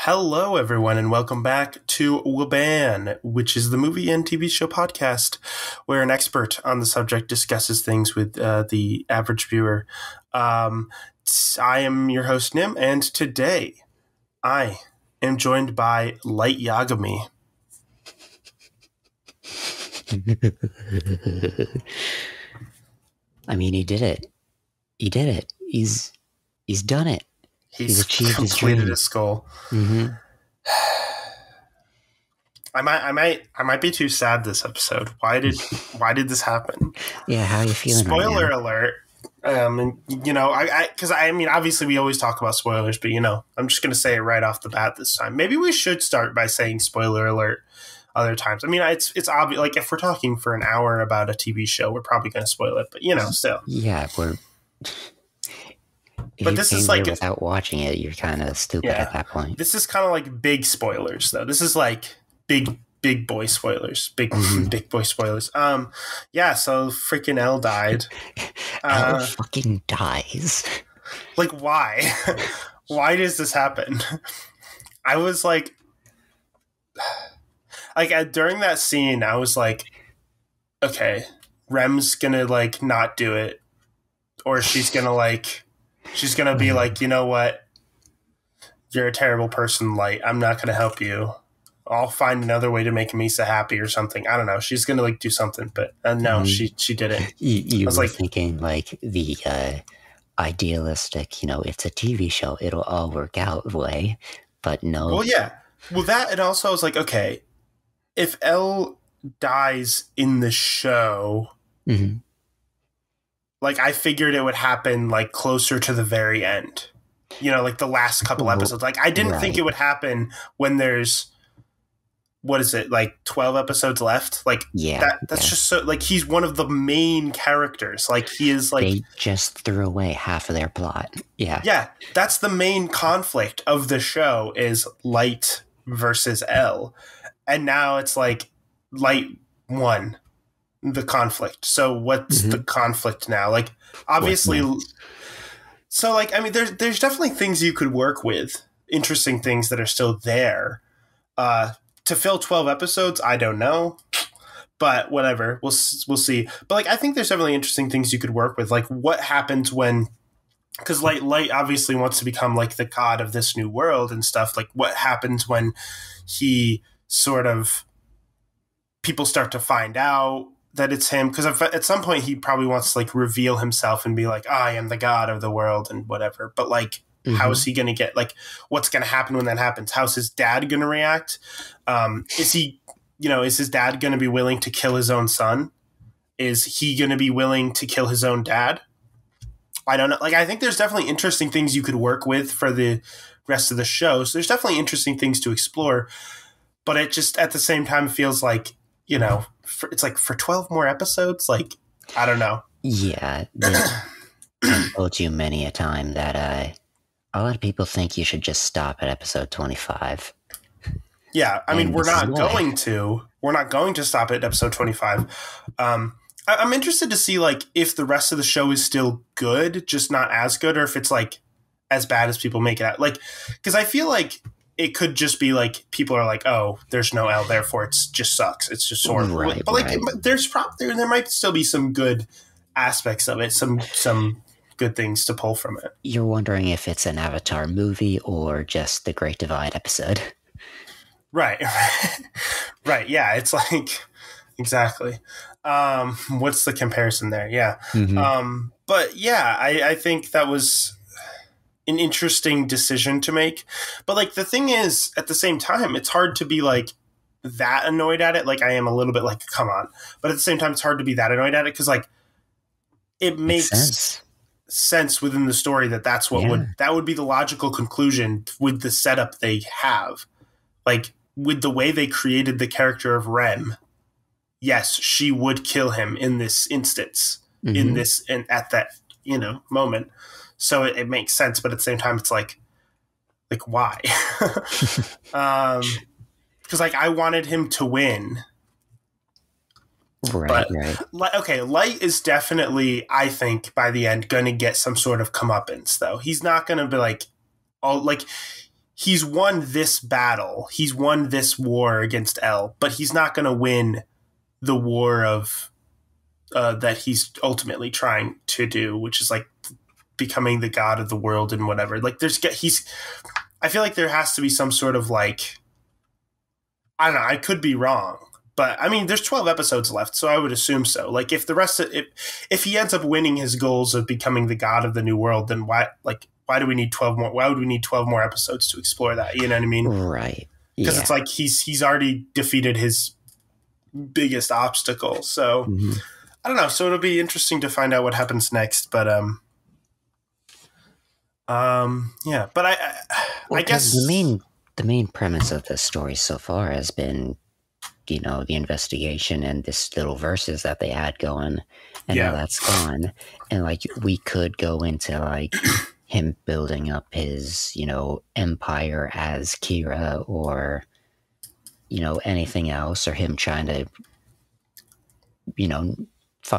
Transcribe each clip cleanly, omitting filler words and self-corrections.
Hello, everyone, and welcome back to WABAN, which is the movie and TV show podcast where an expert on the subject discusses things with the average viewer. I am your host, Nim, and today I am joined by Light Yagami. I mean, he did it. He did it. He's done it. He's achieved his dream. Completed his goal. Mm-hmm. I might be too sad this episode. Why did this happen? Yeah, how are you feeling? Spoiler right now? alert. And you know, because I mean, obviously we always talk about spoilers, but you know, I'm just gonna say it right off the bat this time. Maybe we should start by saying spoiler alert other times. I mean, it's obvious. Like if we're talking for an hour about a TV show, we're probably gonna spoil it. But you know, still. Yeah, we're. If but you this came is like here without watching it, you're kind of stupid at that point. This is kind of like big spoilers, though. This is like big boy spoilers. Big boy spoilers. Yeah. So freaking Elle died. Elle fucking dies. Like why? Why does this happen? I was like during that scene, I was like, okay, Rem's gonna like not do it, or she's gonna be like, you know what? You're a terrible person, Light. I'm not gonna help you. I'll find another way to make Misa happy or something. I don't know. She's gonna like do something, but no, she did it. You were like thinking like the idealistic, you know, it's a TV show, it'll all work out way, but no. Well, yeah. Well, that and also I was like, okay, if Elle dies in the show. Mm-hmm. Like, I figured it would happen, like, closer to the very end. You know, like, the last couple episodes. Like, I didn't think it would happen when there's, what is it, like, 12 episodes left? Like, that's just so, like, he's one of the main characters. Like, he is, like... They just threw away half of their plot. Yeah. Yeah, that's the main conflict of the show is Light versus Elle. And now it's, like, Light won the conflict. So what's the conflict now? Like obviously, so like I mean, there's definitely things you could work with, interesting things that are still there. To fill 12 episodes, I don't know, but whatever, we'll see. But like I think there's definitely interesting things you could work with, like what happens when, because Light obviously wants to become like the god of this new world and stuff. Like what happens when he sort of people start to find out that it's him, because at some point he probably wants to like reveal himself and be like, I am the god of the world and whatever. But like, how is he going to get, like, what's going to happen when that happens? How's his dad going to react? Is his dad going to be willing to kill his own son? Is he going to be willing to kill his own dad? I don't know. Like, I think there's definitely interesting things you could work with for the rest of the show. So there's definitely interesting things to explore, but it just at the same time feels like, you know, it's like for 12 more episodes, like, I don't know. Yeah. I've told you many a time that a lot of people think you should just stop at episode 25. Yeah, I mean, we're not going to stop at episode 25. I'm interested to see, like, if the rest of the show is still good, just not as good, or if it's, like, as bad as people make it out. Like, because I feel like it could just be like people are like, oh, there's no Elle, therefore it just sucks. It's just horrible. Right, but like, there's there might still be some good aspects of it, some good things to pull from it. You're wondering if it's an Avatar movie or just the Great Divide episode. Right. Right. Yeah. It's like, exactly. What's the comparison there? Yeah. But yeah, I think that was an interesting decision to make. But like the thing is, at the same time, it's hard to be like that annoyed at it. Like I am a little bit like, come on. But at the same time, it's hard to be that annoyed at it because like it makes sense within the story that's what would be the logical conclusion with the setup they have. Like with the way they created the character of Rem, yes, she would kill him in this instance, in this and at that, you know, moment. So it makes sense, but at the same time, it's like why? Because like I wanted him to win, right? Okay, Light is definitely, I think, by the end, going to get some sort of comeuppance. Though he's not going to be like all like he's won this battle, he's won this war against L, but he's not going to win the war of that he's ultimately trying to do, which is like becoming the god of the world and whatever. Like I feel like there has to be some sort of like, I don't know, I could be wrong, but I mean, there's 12 episodes left, so I would assume so. Like if the rest of if he ends up winning his goals of becoming the god of the new world, then why do we need 12 more? Why would we need 12 more episodes to explore that? You know what I mean? Right. Because it's like he's already defeated his biggest obstacle. So I don't know. So it'll be interesting to find out what happens next. But yeah. But I guess the main premise of the story so far has been, you know, the investigation and this little verses that they had going, and now that's gone. And like we could go into like him building up his, you know, empire as Kira, or, you know, anything else, or him trying to, you know,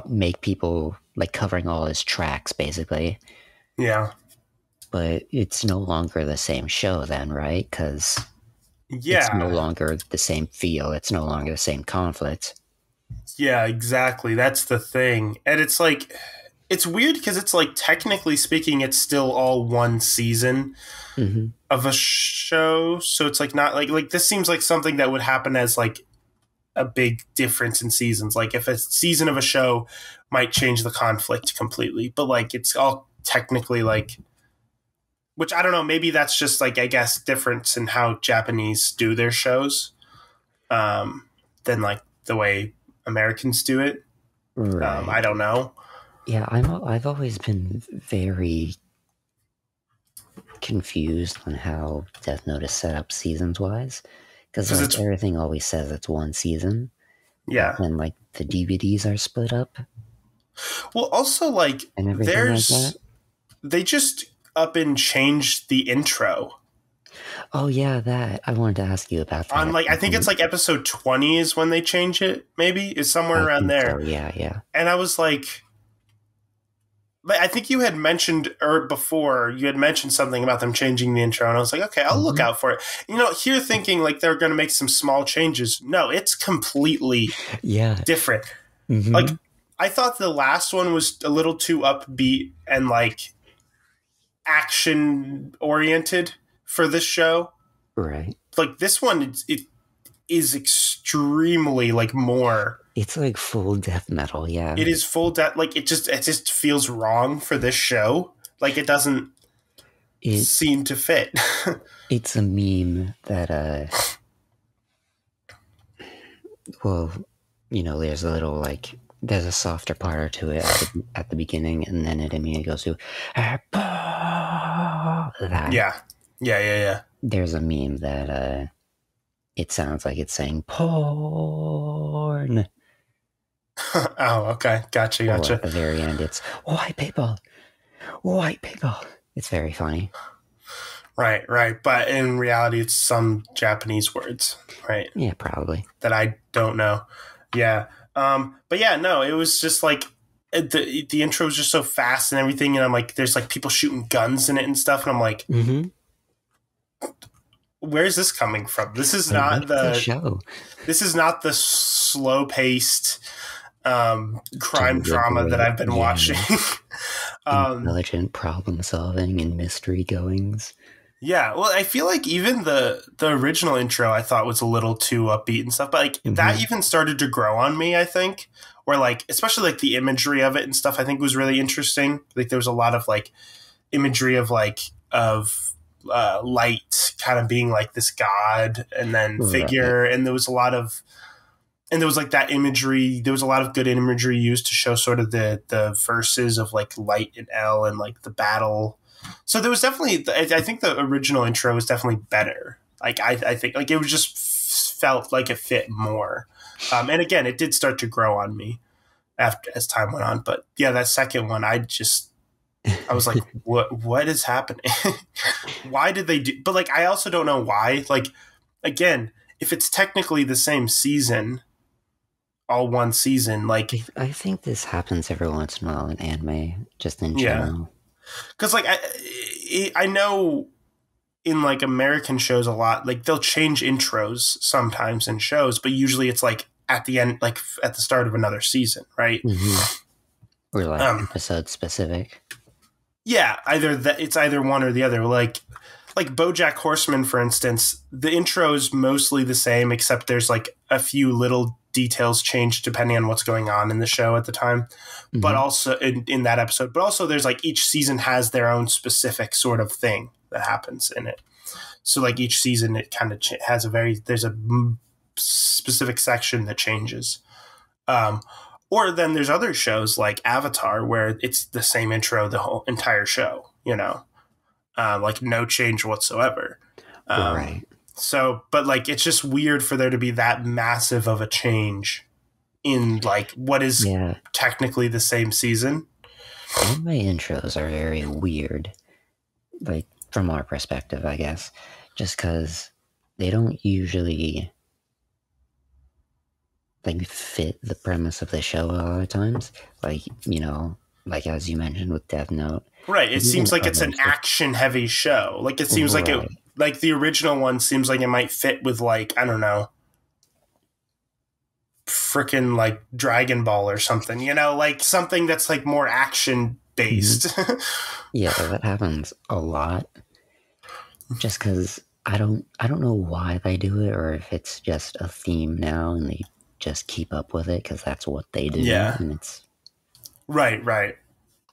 make people like covering all his tracks basically. Yeah. But it's no longer the same show then, right? Because it's no longer the same feel. It's no longer the same conflict. Yeah, exactly. That's the thing. And it's like, it's weird because it's like, technically speaking, it's still all one season of a show. So it's like not like this seems like something that would happen as like a big difference in seasons. Like if a season of a show might change the conflict completely, but like it's all technically like, which I don't know, maybe that's just like, I guess, difference in how Japanese do their shows than like the way Americans do it. Right. I don't know. Yeah, I've always been very confused on how Death Note is set up seasons wise, because like everything always says it's one season. Yeah, and like the DVDs are split up. Well, also like and everything like that. They just up and changed the intro. Oh yeah, that I wanted to ask you about that. On like I think it's like episode 20 is when they change it. Maybe it's somewhere around there. So, yeah. And I was like. But I think you had mentioned, or before, you had mentioned something about them changing the intro, and I was like, okay, I'll look out for it. You know, here thinking like they're going to make some small changes. No, it's completely different. Like, I thought the last one was a little too upbeat and like action-oriented for this show. Right. Like, this one, it is extremely like more... It's like full death metal, yeah. It is full death. Like it just feels wrong for this show. Like it doesn't seem to fit. It's a meme that, well, you know, there's a little like there's a softer part to it at the beginning, and then it immediately goes to that. Yeah. There's a meme that it sounds like it's saying porn. Oh, okay. Gotcha. Or at the very end, it's white people. It's very funny. Right. But in reality, it's some Japanese words, right? Yeah, probably. That I don't know. Yeah. But yeah, no, it was just like the intro was just so fast and everything. And I'm like, there's like people shooting guns in it and stuff. And I'm like, where's this coming from? This is not the show. This is not the slow paced crime drama that I've been watching. Intelligent problem solving and mystery goings. Yeah, well, I feel like even the original intro I thought was a little too upbeat and stuff, but like that even started to grow on me, I think. Where like, especially like the imagery of it and stuff, I think was really interesting. Like there was a lot of like imagery of like light kind of being like this god and then figure, and there was a lot of. And there was like that imagery. There was a lot of good imagery used to show sort of the verses of like Light and L and like the battle. So there was definitely, I think the original intro was definitely better. Like I think like it was just felt like it fit more. And again, it did start to grow on me as time went on. But yeah, that second one, I was like, what is happening? Why did they do? But like, I also don't know why. Like, again, if it's technically the same season. All one season, like I think this happens every once in a while in anime, just in general. Because like I know in like American shows a lot, like they'll change intros sometimes in shows, but usually it's like at the end, like at the start of another season, right? Or like episode specific. Yeah, it's either one or the other. Like BoJack Horseman, for instance, the intro is mostly the same, except there's like a few little details changed depending on what's going on in the show at the time. But also in that episode, but also there's like each season has their own specific sort of thing that happens in it. So like each season, it kind of has there's a specific section that changes. Or then there's other shows like Avatar where it's the same intro the whole entire show, like no change whatsoever. Right. So, but like it's just weird for there to be that massive of a change in like what is technically the same season. Anime intros are very weird, like from our perspective, I guess, just because they don't usually like fit the premise of the show a lot of times. Like, like as you mentioned with Death Note. Right. It seems like it's an action heavy show. Like it seems like like the original one seems like it might fit with like, I don't know, freaking like Dragon Ball or something, like something that's like more action based. Yeah, that happens a lot. Just because I don't know why they do it, or if it's just a theme now and they just keep up with it because that's what they do. Yeah. And it's right.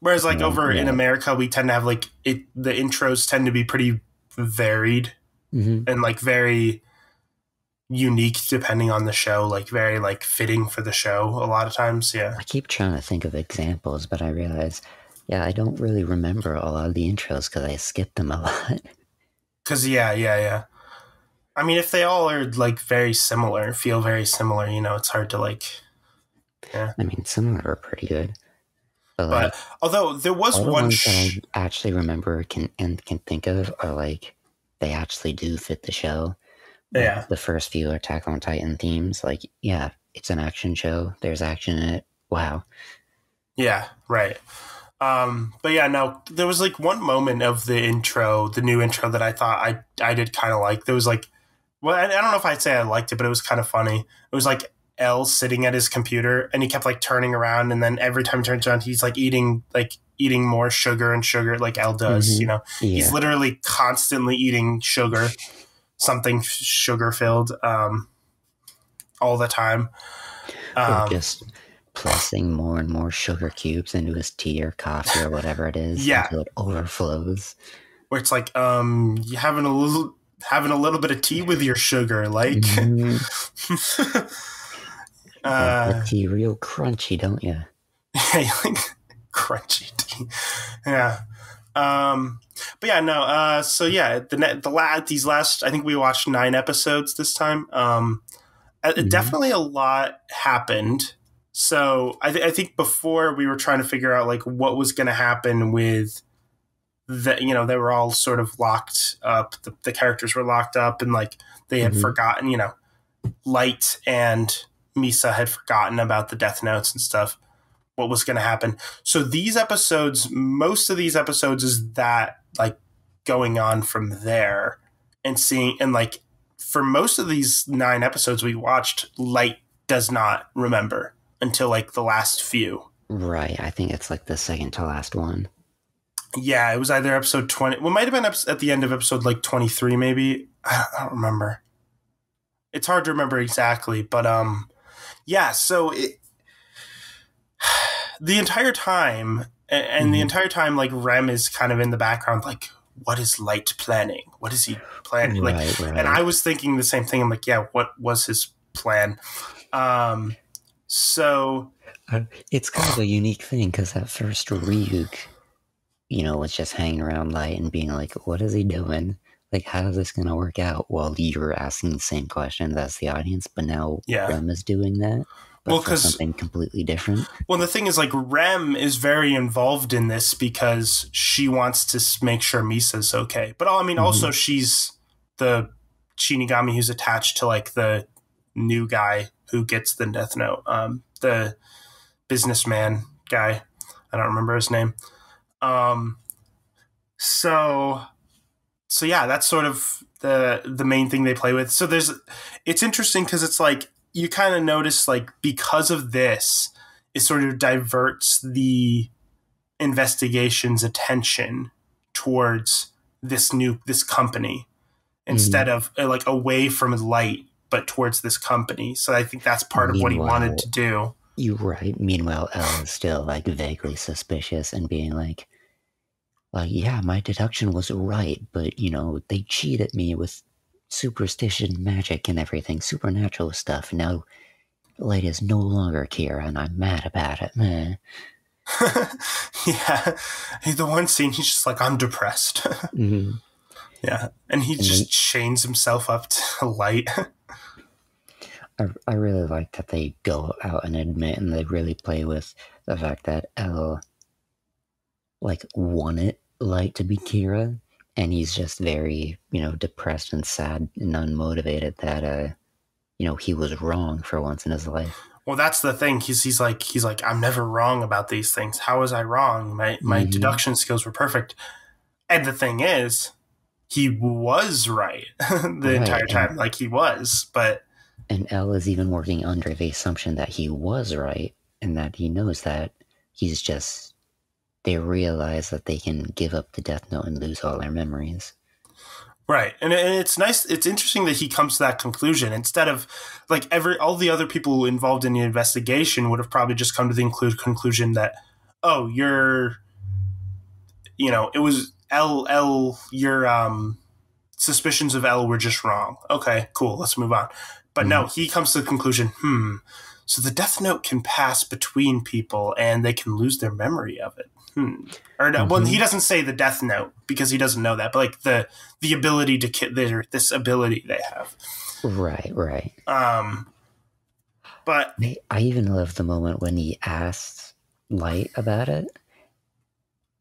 Whereas like over in America, we tend to have like the intros tend to be pretty varied and like very unique depending on the show, like very like fitting for the show a lot of times. Yeah. I keep trying to think of examples, but I realize, I don't really remember a lot of the intros because I skipped them a lot. Because, yeah. I mean, if they all are, like, very similar, feel very similar, it's hard to, like, yeah. I mean, some of them are pretty good. But like, although there was all the one... ones that I actually remember can think of are, like, they actually do fit the show. Yeah. Like, the first few Attack on Titan themes, like, it's an action show. There's action in it. Wow. Yeah, right. But yeah, no, there was like one moment of the new intro that I thought I did kind of like. There was like, well, I don't know if I'd say I liked it, but it was kind of funny. It was like L sitting at his computer and he kept like turning around, and then every time he turns around, he's like eating more sugar and sugar like L does, He's literally constantly eating sugar, something sugar filled, all the time. Or just pressing more and more sugar cubes into his tea or coffee or whatever it is until it overflows. Where it's like, you having a little bit of tea with your sugar, like the tea real crunchy, don't you? Yeah, like crunchy tea. Yeah. But yeah, no. So yeah, these last, I think we watched 9 episodes this time. Definitely a lot happened. So I think before we were trying to figure out like what was going to happen with the, they were all sort of locked up. The characters were locked up and like they had forgotten, Light and Misa had forgotten about the Death Notes and stuff, what was going to happen. So most of these episodes is that like going on from there and seeing, and like for most of these 9 episodes we watched, Light does not remember until like the last few. Right. I think it's like the second to last one. Yeah, it was either episode 20. Well, it might have been at the end of episode like 23, maybe. I don't remember. It's hard to remember exactly, but yeah. So the entire time, and the entire time, like Rem is kind of in the background, like, what is Light planning? What is he planning? Right. And I was thinking the same thing. I'm like, yeah, what was his plan? So it's kind of a unique thing because at first Ryuk, was just hanging around Light and being like, what is he doing? Like, how is this going to work out? Well, you're asking the same questions as the audience, but now Rem is doing that. But for something completely different. Well, the thing is, like, Rem is very involved in this because she wants to make sure Misa's okay. But I mean, also she's the Shinigami who's attached to like the new guy who gets the Death Note, the businessman guy. I don't remember his name. So so yeah, that's sort of the main thing they play with. So it's interesting because it's like you kind of notice like because of this, it sort of diverts the investigation's attention towards this company instead of like away from Light, but towards this company. So I think that's part of what he wanted to do. You're right. Meanwhile, Elle is still like vaguely suspicious and being like, yeah, my deduction was right, but you know, they cheated me with superstition, magic, and everything, supernatural stuff. Now, Light is no longer Kira, and I'm mad about it, man. Yeah, the one scene he's just like, I'm depressed. Mm-hmm. Yeah, and he just chains himself up to Light. I really like that they go out and admit, and they really play with the fact that Elle like wanted Light to be Kira, and he's just very, you know, depressed and sad and unmotivated that you know, he was wrong for once in his life. Well, that's the thing. He's like I'm never wrong about these things. How was I wrong? My deduction skills were perfect. And the thing is, he was right the entire time. Like he was, but and Elle is even working under the assumption that he was right, and that he knows that he's just. They realize that they can give up the Death Note and lose all their memories. Right. And it's nice. It's interesting that he comes to that conclusion instead of like all the other people involved in the investigation would have probably just come to the conclusion that, oh, it was your suspicions of Elle were just wrong. Okay, cool. Let's move on. But no, he comes to the conclusion, so the Death Note can pass between people and they can lose their memory of it. Or no, well, he doesn't say the Death Note because he doesn't know that, but like the ability to this ability they have. Right. But I even love the moment when he asks Light about it,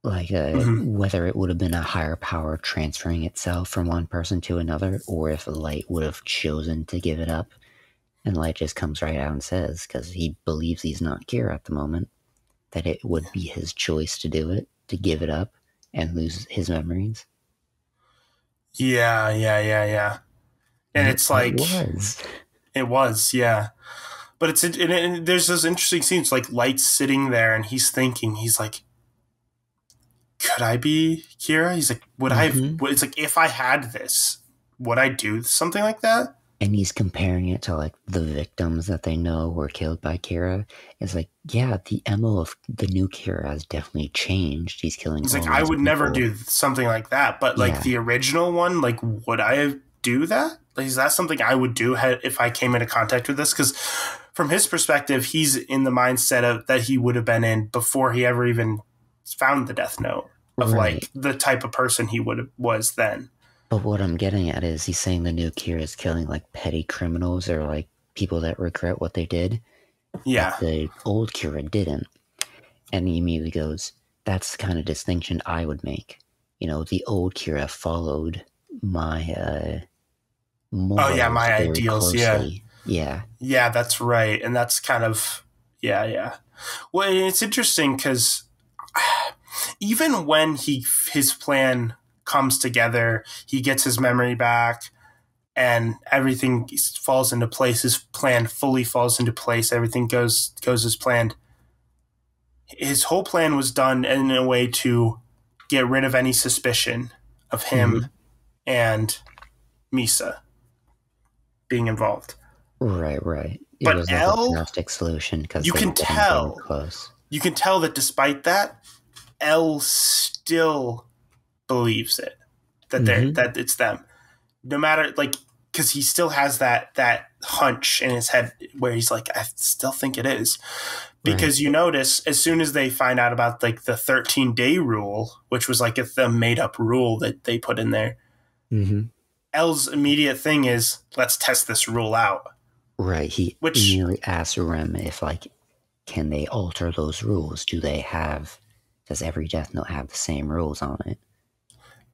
like whether it would have been a higher power transferring itself from one person to another, or if Light would have chosen to give it up. And Light just comes right out and says, because he believes he's not Kira at the moment, that it would be his choice to do it, to give it up and lose his memories. Yeah. And it's like it was, yeah. But there's those interesting scenes, like Light's sitting there and he's thinking, he's like, could I be Kira? He's like, it's like, if I had this, would I do something like that? And he's comparing it to like the victims that they know were killed by Kira. It's like, yeah, the MO of the new Kira has definitely changed. He's killing. He's like, I would never do something like that, but like the original one, like, would I do that? Like, is that something I would do if I came into contact with this? Because from his perspective, he's in the mindset of that he would have been in before he ever even found the Death Note of like the type of person he was then. But what I'm getting at is he's saying the new Kira is killing like petty criminals or like people that regret what they did. Yeah. But the old Kira didn't. And he immediately goes, that's the kind of distinction I would make. You know, the old Kira followed my morals my ideals, closely. Yeah. Yeah, that's right. And that's kind of, yeah. Well, it's interesting because even when his plan comes together, he gets his memory back and everything falls into place. His plan fully falls into place. Everything goes as planned. His whole plan was done in a way to get rid of any suspicion of him and Misa being involved. Right. But it was Elle, like a drastic solution because you can tell that despite that, Elle still believes it, that it's them, no matter, like, because he still has that hunch in his head where he's like, I still think it is, because you notice as soon as they find out about like the 13-day rule, which was like the made up rule that they put in there, Elle's immediate thing is, let's test this rule out. Right. He immediately asks Rem if like, can they alter those rules? Does every Death Note have the same rules on it?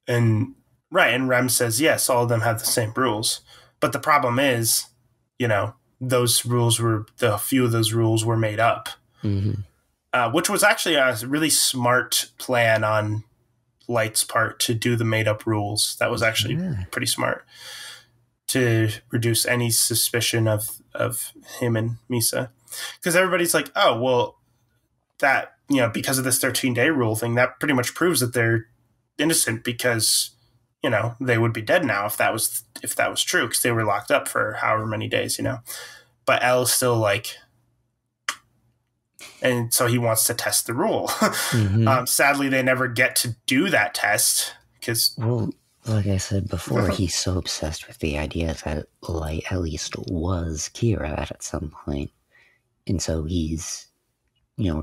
And Rem says, yes, all of them have the same rules. But the problem is, you know, a few of those rules were made up, which was actually a really smart plan on Light's part to do the made-up rules. That was actually pretty smart to reduce any suspicion of him and Misa. Because everybody's like, oh, well, that, because of this 13-day rule thing, that pretty much proves that they're innocent because, they would be dead now if that was true, because they were locked up for however many days, But L's still like, and so he wants to test the rule. Mm-hmm. Sadly, they never get to do that test because, well, like I said before, he's so obsessed with the idea that Light at least was Kira at some point, and so he's,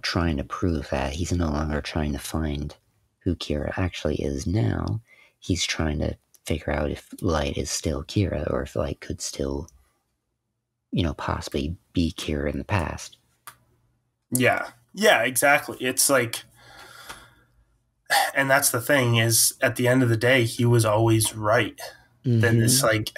trying to prove that he's no longer trying to find who Kira actually is now. He's trying to figure out if Light is still Kira, or if Light could still, possibly be Kira in the past. Yeah, exactly. It's like, and that's the thing is, at the end of the day, he was always right. Mm-hmm. Then it's like,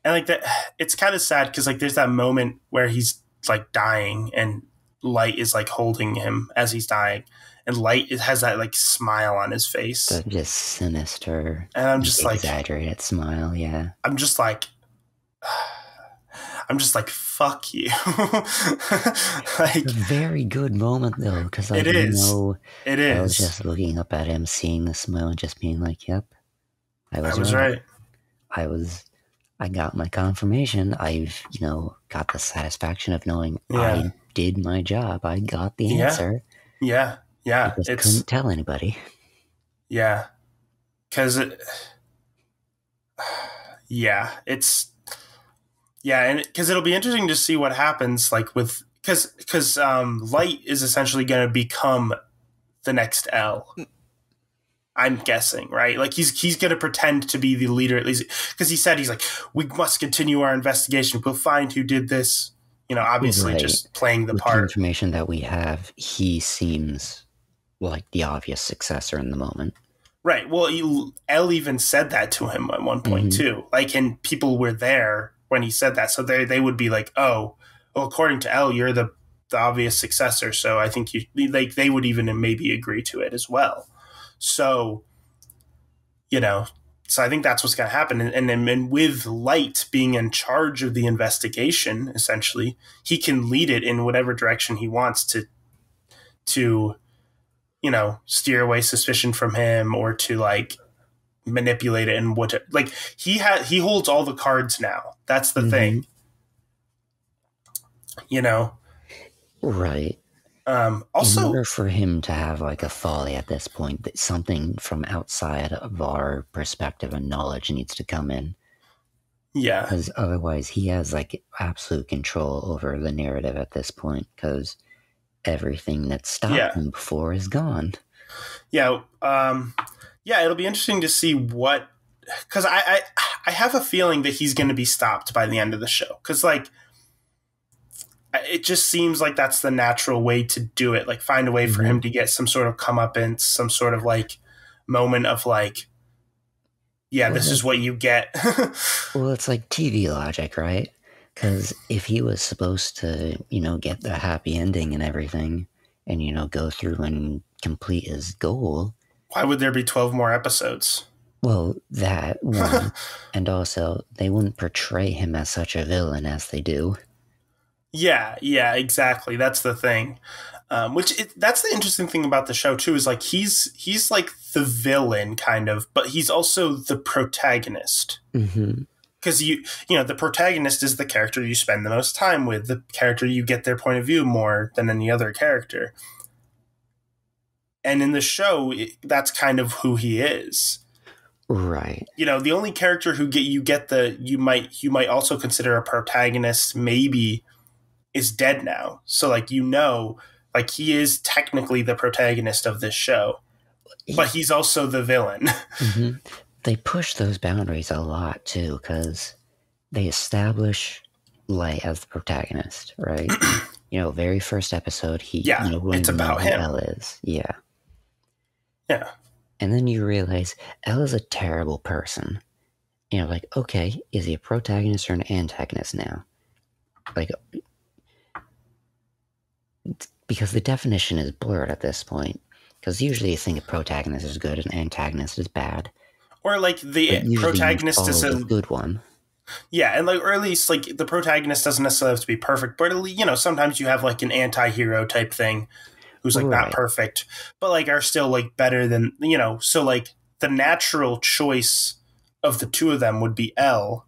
and like that, it's kind of sad because like there's that moment where he's like dying and Light is like holding him as he's dying, and Light has that like smile on his face, that just sinister, and I'm just like exaggerated smile. Yeah, I'm just like, fuck you. Like, it's a very good moment though, because like, it is. I was just looking up at him, seeing the smile, and just being like, "Yep, I was right. I got my confirmation. I've got the satisfaction of knowing I did my job. I got the answer. Yeah. I just couldn't tell anybody. Yeah, because and because it'll be interesting to see what happens, like with because Light is essentially going to become the next L. I'm guessing, right? Like he's going to pretend to be the leader at least, because he said he's like, we must continue our investigation. We'll find who did this. Obviously just playing the part. The information that we have, he seems like the obvious successor in the moment. Right. Well, L even said that to him at one point too. Like, and people were there when he said that, so they would be like, oh, well, according to L, you're the obvious successor. So I think they would even maybe agree to it as well. So, so I think that's what's going to happen. And with Light being in charge of the investigation, essentially, he can lead it in whatever direction he wants to steer away suspicion from him, or to like manipulate it. And he holds all the cards now. That's the thing, Right. Also, in order for him to have like a folly at this point, that something from outside of our perspective and knowledge needs to come in. Yeah. Because otherwise he has like absolute control over the narrative at this point, because everything that stopped him before is gone. Yeah. It'll be interesting to see what, because I have a feeling that he's going to be stopped by the end of the show. Because like, it just seems like that's the natural way to do it. Like, find a way for him to get some sort of comeuppance, some sort of like moment of like, this is what you get. Well, it's like TV logic, right? Because if he was supposed to, get the happy ending and everything, and, go through and complete his goal, why would there be 12 more episodes? Well, that one. And also, they wouldn't portray him as such a villain as they do. Yeah, exactly. That's the thing. That's the interesting thing about the show too, is like he's like the villain kind of, but he's also the protagonist. Because the protagonist is the character you spend the most time with, the character you get their point of view more than any other character. And in the show, that's kind of who he is. Right. The only character who you might also consider a protagonist maybe is dead now. So like, like he is technically the protagonist of this show, but he's also the villain. They push those boundaries a lot too, because they establish Light as the protagonist, right? Very first episode, it's about him. L is. Yeah. And then you realize L is a terrible person. Like, okay, is he a protagonist or an antagonist now? Like, because the definition is blurred at this point. Because usually you think a protagonist is good and antagonist is bad. Or like the protagonist is a good one. Yeah, and like, or at least like the protagonist doesn't necessarily have to be perfect, but sometimes you have like an anti-hero type thing who's like not perfect, but like are still like better than, so like the natural choice of the two of them would be L,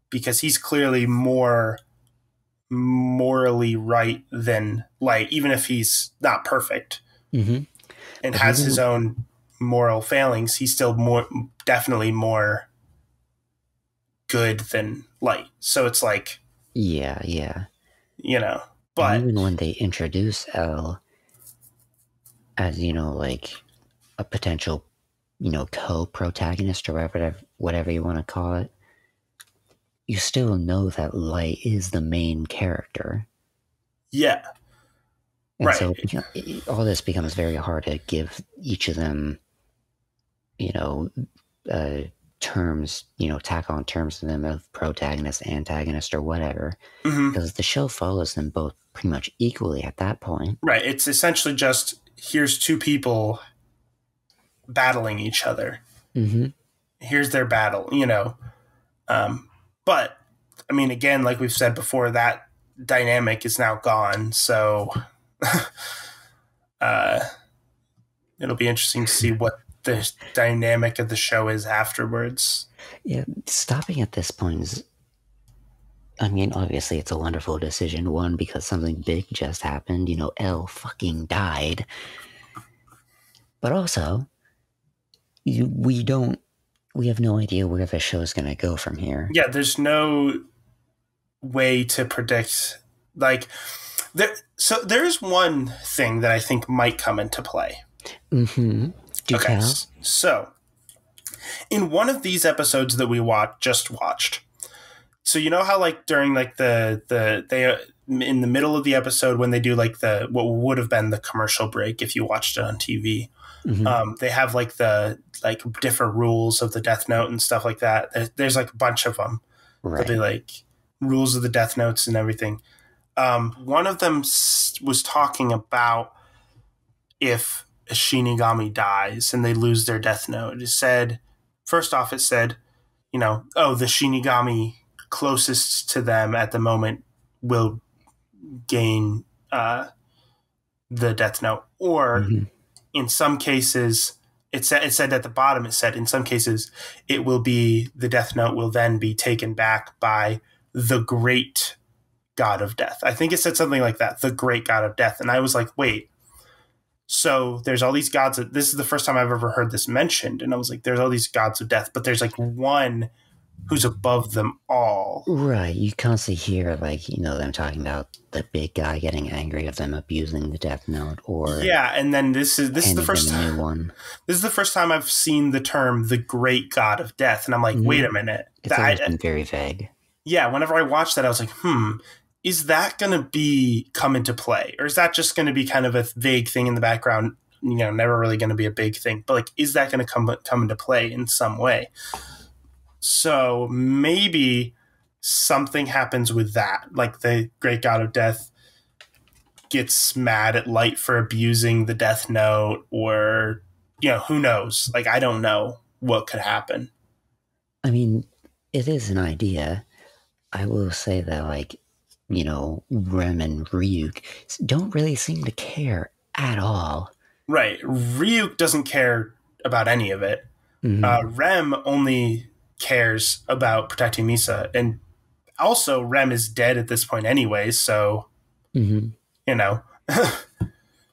because he's clearly more morally right than Light, even if he's not perfect and has his own moral failings. He's still definitely more good than Light. So it's like, yeah, but and even when they introduce L as like a potential co-protagonist or whatever you want to call it, you still know that Light is the main character. Yeah. And so all this becomes very hard to give each of them, terms, tack on terms to them of protagonist, antagonist, or whatever. Because the show follows them both pretty much equally at that point. Right. It's essentially just, here's two people battling each other. Here's their battle, but I mean, again, like we've said before, that dynamic is now gone. So it'll be interesting to see what the dynamic of the show is afterwards. Yeah, stopping at this point is, I mean, obviously it's a wonderful decision. One, because something big just happened. L fucking died. But also, we have no idea where the show is going to go from here. Yeah, there's no way to predict. Like, there's one thing that I think might come into play. Do okay, tell? So in one of these episodes that we just watched, so you know how like during like they in the middle of the episode when they do like what would have been the commercial break if you watched it on TV, they have like the different rules of the Death Note and stuff like that. There's like a bunch of them. Right. They'll be like rules of the Death Notes and everything. One of them was talking about if a Shinigami dies and they lose their Death Note. It said, first off, the Shinigami closest to them at the moment will gain the Death Note. Or in some cases, it said at the bottom, in some cases, it will be, the Death Note will then be taken back by the great God of Death. I think it said something like that, the great God of Death. And I was like, wait, so there's all these gods. This is the first time I've ever heard this mentioned. And I was like, there's all these gods of death, but there's like one who's above them all. Right. You constantly hear them talking about the big guy getting angry of them abusing the Death Note, or and then this is the first time. This is the first time I've seen the term the great God of Death, and I'm like, wait a minute. It's always been very vague. Yeah, whenever I watched that, I was like, is that going to come into play? Or is that just going to be kind of a vague thing in the background, never really going to be a big thing? But like, is that going to come into play in some way? So maybe something happens with that. Like the great God of Death gets mad at Light for abusing the Death Note, or, who knows? Like, I don't know what could happen. I mean, it is an idea. I will say that, Rem and Ryuk don't really seem to care at all. Right. Ryuk doesn't care about any of it. Rem only cares about protecting Misa. And also, Rem is dead at this point anyway, so, Yeah,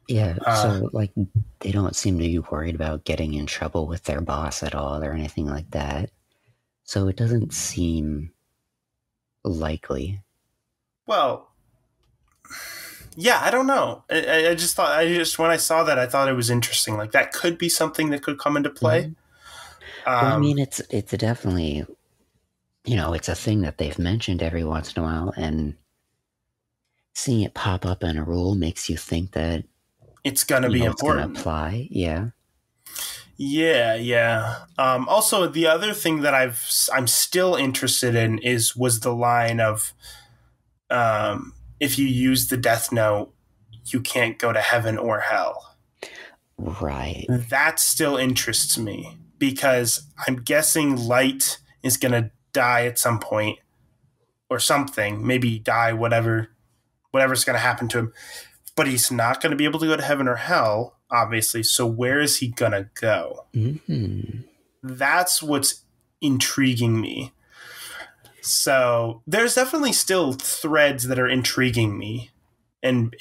so, they don't seem to be worried about getting in trouble with their boss at all or anything like that. So it doesn't seem likely. Well, yeah, I don't know. I just when I saw that, I thought it was interesting. Like, that could be something that could come into play. Well, I mean, it's definitely, it's a thing that they've mentioned every once in a while, and seeing it pop up in a rule makes you think that it's going to be important. It's going to apply, yeah. Yeah. Also, the other thing that I'm still interested in was the line of, if you use the Death Note, you can't go to heaven or hell. Right. That still interests me because I'm guessing Light is going to die at some point or something, maybe die, whatever's going to happen to him. But he's not going to be able to go to heaven or hell, obviously. So where is he going to go? Mm-hmm. That's what's intriguing me. So there's definitely still threads that are intriguing me and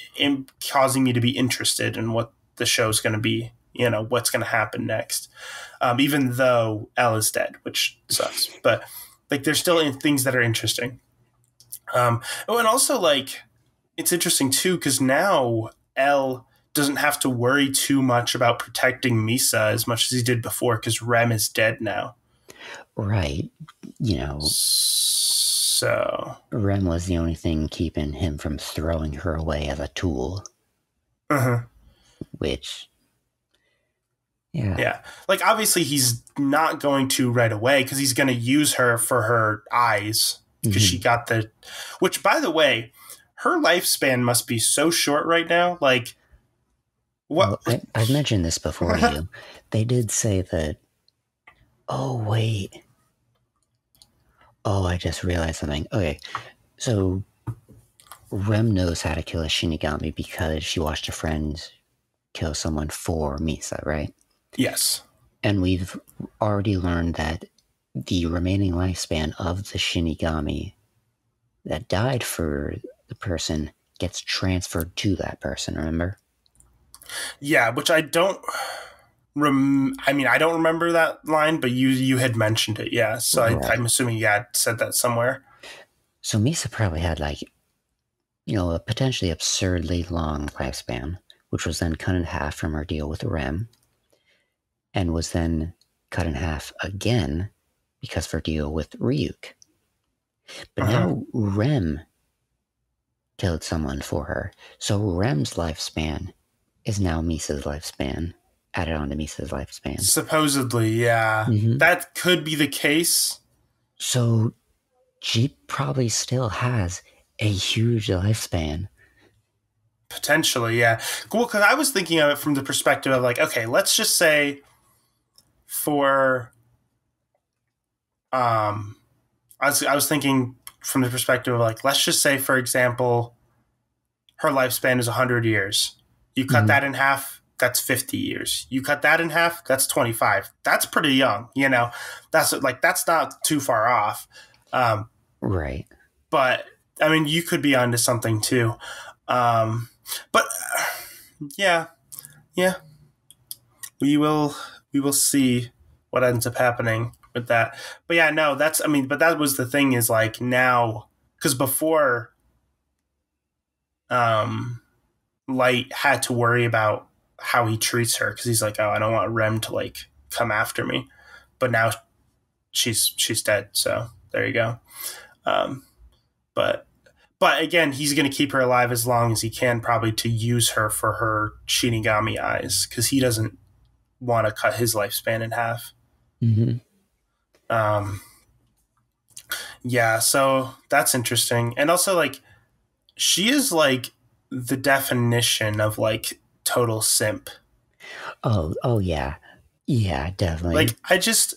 causing me to be interested in what the show's going to be, what's going to happen next. Even though Elle is dead, which sucks. But like, there's still things that are interesting. And also, like, it's interesting too because now Elle doesn't have to worry too much about protecting Misa as much as he did before because Rem is dead now. Right. So Rem was the only thing keeping him from throwing her away as a tool. Uh-huh. Which, yeah. Yeah. Like, obviously, he's not going to right away because he's going to use her for her eyes because she got the. Which, by the way, her lifespan must be so short right now. Like, what? Well, I've mentioned this before to you. They did say that. Oh, wait. Oh, I just realized something. Okay. So, Rem knows how to kill a Shinigami because she watched a friend kill someone for Misa, right? Yes. And we've already learned that the remaining lifespan of the Shinigami that died for the person gets transferred to that person, remember? Yeah, which I don't. I don't remember that line, but you had mentioned it, yeah. So right. I'm assuming you had said that somewhere. So Misa probably had a potentially absurdly long lifespan, which was then cut in half from her deal with Rem, and was then cut in half again because of her deal with Ryuk. But now Rem killed someone for her, so Rem's lifespan is now Misa's lifespan. Added on to Misa's lifespan. Supposedly, yeah. That could be the case. So she probably still has a huge lifespan. Potentially, yeah. Cool, because I was thinking of it from the perspective of like, okay, let's just say for I was thinking from the perspective of like, let's just say, for example, her lifespan is 100 years. You cut that in half, that's 50 years. You cut that in half, that's 25. That's pretty young, that's not too far off. Right. But I mean, you could be onto something too. But yeah. We will see what ends up happening with that. But yeah, no, but that was the thing is like now, because before Light had to worry about how he treats her because he's like, oh, I don't want Rem to like come after me. But now she's dead, so there you go. But again, he's going to keep her alive as long as he can, probably to use her for her Shinigami eyes because he doesn't want to cut his lifespan in half. Yeah, so that's interesting. And also, like, she is like the definition of like total simp. Oh yeah. Yeah, definitely. Like, I just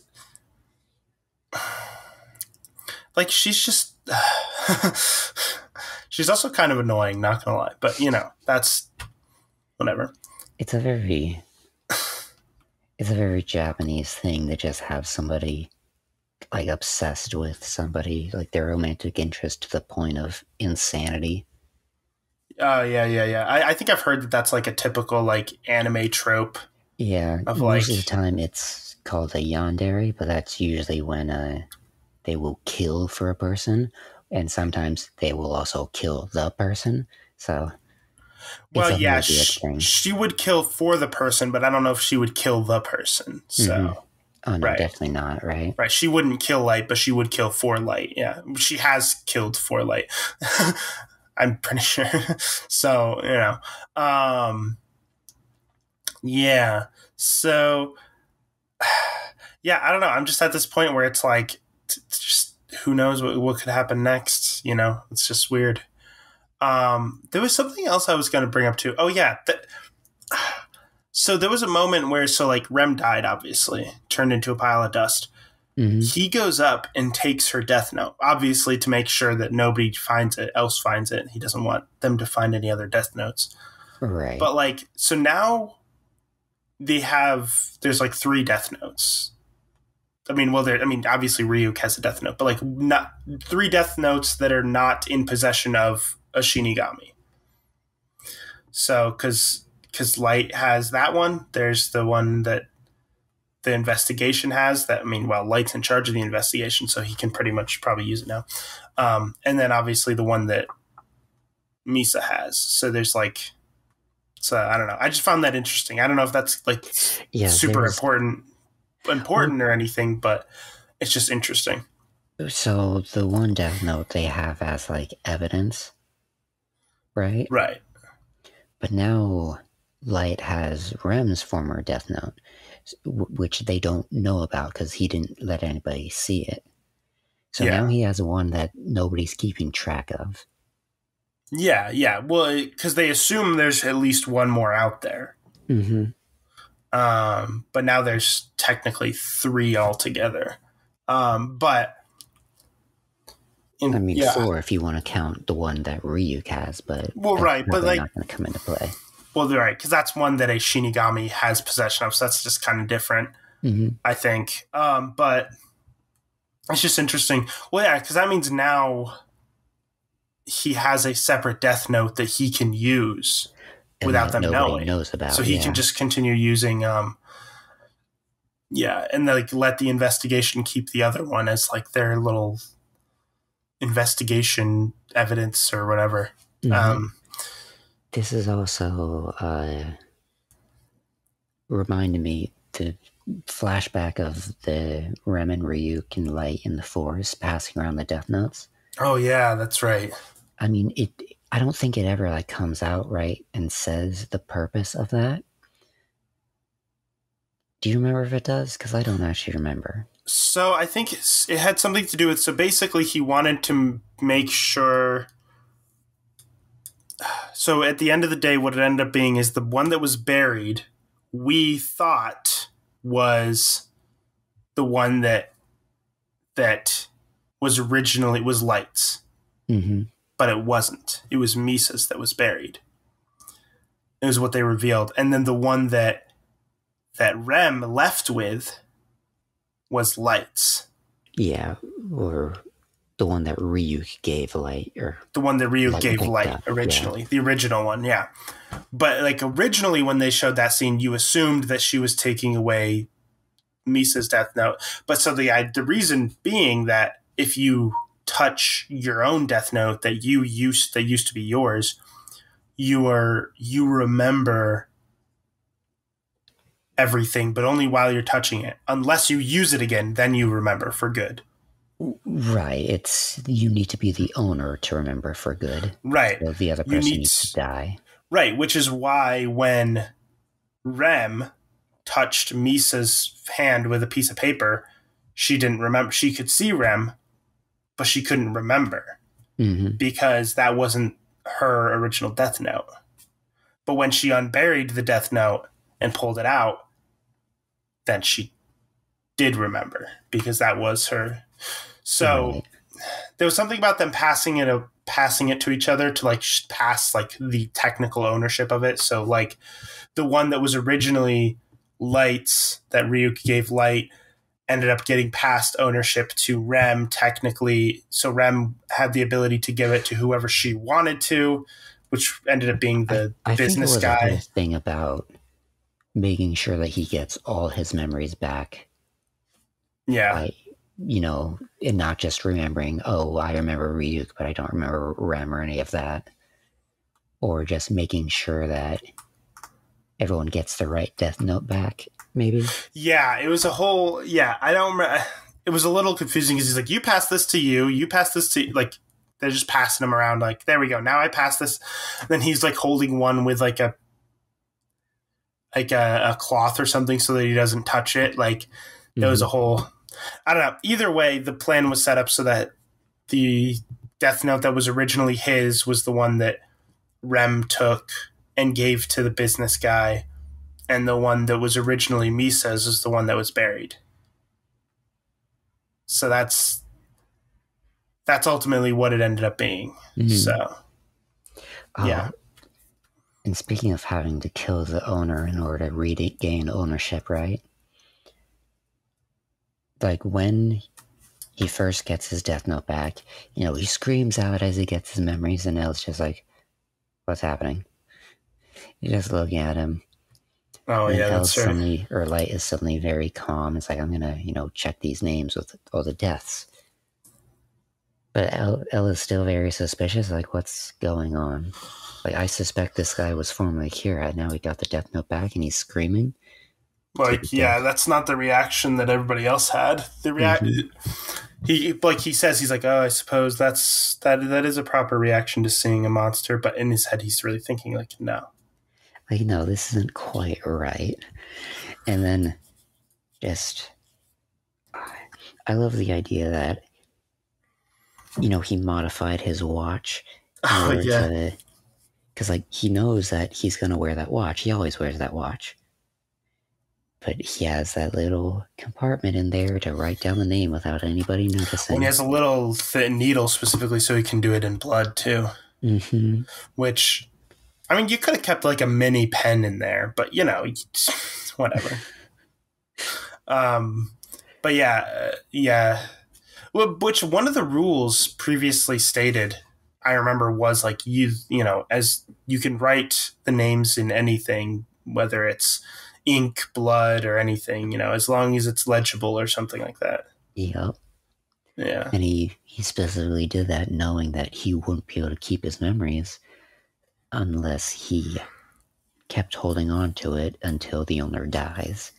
like she's just she's also kind of annoying, not gonna lie. But that's whatever. It's a very Japanese thing to just have somebody like obsessed with somebody, like their romantic interest to the point of insanity. Yeah. I think I've heard that that's like a typical like anime trope. Yeah, most of the time it's called a yandere, but that's usually when they will kill for a person, and sometimes they will also kill the person. So, well, yeah, she would kill for the person, but I don't know if she would kill the person. So, oh no, definitely not. Right. She wouldn't kill Light, but she would kill for Light. Yeah, she has killed for Light. I'm pretty sure. So, yeah. So, yeah, I don't know. I'm just at this point where it's like, just who knows what could happen next? It's just weird. There was something else I was going to bring up too. Oh yeah. So there was a moment where, so like Rem died, obviously, turned into a pile of dust. Mm-hmm. He goes up and takes her death note, obviously to make sure that nobody else finds it. He doesn't want them to find any other death notes. Right. But like, so now there's like 3 death notes. I mean, obviously Ryuk has a death note, but like not 3 death notes that are not in possession of a Shinigami. So, because Light has that one, there's the one that the investigation has that, Light's in charge of the investigation, so he can pretty much probably use it now. And then obviously the one that Misa has. So there's like, I don't know. I just found that interesting. I don't know if that's like super important or anything, but it's just interesting. So the one death note they have as like evidence, right? Right. But now Light has Rem's former death note, which they don't know about because he didn't let anybody see it. So now he has one that nobody's keeping track of. Yeah. Well, because they assume there's at least one more out there. Mm-hmm. But now there's technically 3 altogether. But 4 if you want to count the one that Ryuk has, but but like not going to come into play. Well, right, because that's one that a Shinigami has possession of, so that's just kind of different, I think. But it's just interesting. Well, yeah, because that means now he has a separate death note that he can use without them knowing. Knows about, so he can just continue using, and like let the investigation keep the other one as like their little investigation evidence or whatever. This is also reminding me the flashback of the Rem and Ryuk and Light in the forest passing around the death notes. Oh yeah, that's right. I mean, I don't think it ever like comes out right and says the purpose of that. Do you remember if it does? Because I don't actually remember. So I think it had something to do with, so basically he wanted to make sure. So at the end of the day, what it ended up being is the one that was buried, we thought was the one that was originally was Light's. Mm-hmm. But it wasn't. It was Misa's that was buried. It was what they revealed. And then the one that Rem left with was Light's. Yeah, or the one that Ryuk gave Light, or the one that Ryuk gave Light originally, the original one, yeah. But like originally, when they showed that scene, you assumed that she was taking away Misa's death note. But so the reason being that if you touch your own death note that used to be yours, you remember everything, but only while you're touching it. Unless you use it again, then you remember for good. Right. You need to be the owner to remember for good. Right. So the other person needs to die. Right, which is why when Rem touched Misa's hand with a piece of paper, she didn't remember. She could see Rem, but she couldn't remember because that wasn't her original death note. But when she unburied the death note and pulled it out, then she did remember because that was her. So there was something about them passing it to each other to like pass like the technical ownership of it. So like the one that was originally Light's that Ryuk gave Light ended up getting passed ownership to Rem technically. So Rem had the ability to give it to whoever she wanted to, which ended up being the business think it was guy. A whole thing about making sure that he gets all his memories back. Yeah. And not just remembering, I remember Ryuk, but I don't remember Rem or any of that. Or just making sure that everyone gets the right death note back, maybe? Yeah, it was a whole... Yeah, I don't remember... It was a little confusing because he's like, you pass this to you pass this to... Like, they're just passing them around like, there we go, now I pass this. And then he's like holding one with like a cloth or something so that he doesn't touch it. Like, there was a whole... I don't know. Either way, the plan was set up so that the death note that was originally his was the one that Rem took and gave to the business guy. and the one that was originally Misa's is the one that was buried. So that's ultimately what it ended up being. Mm-hmm. So, yeah. And speaking of having to kill the owner in order to regain ownership, right? Like when he first gets his Death Note back, you know, he screams out as he gets his memories, and L's just like, what's happening? You're just looking at him. Oh, and yeah, that's suddenly, or Light is suddenly very calm. It's like, I'm gonna, you know, check these names with all the deaths. But L is still very suspicious, like, what's going on? Like, I suspect this guy was formerly Kira, now he got the Death Note back and he's screaming. Like, yeah, that's not the reaction that everybody else had. The he says, he's like, oh, I suppose that is a proper reaction to seeing a monster, but in his head he's really thinking like, no. Like, no, this isn't quite right. And then just I love the idea that, you know, he modified his watch in order to, because like he knows that he's gonna wear that watch. He always wears that watch. But he has that little compartment in there to write down the name without anybody noticing. And he has a little thin needle specifically so he can do it in blood, too. Mm-hmm. Which, I mean, you could have kept like a mini pen in there, but, you know, whatever. But yeah. Which one of the rules previously stated, I remember, was like, you know, as you can write the names in anything, whether it's ink, blood, or anything, you know, as long as it's legible or something like that. Yep. Yeah. And he specifically did that knowing that he wouldn't be able to keep his memories unless he kept holding on to it until the owner dies.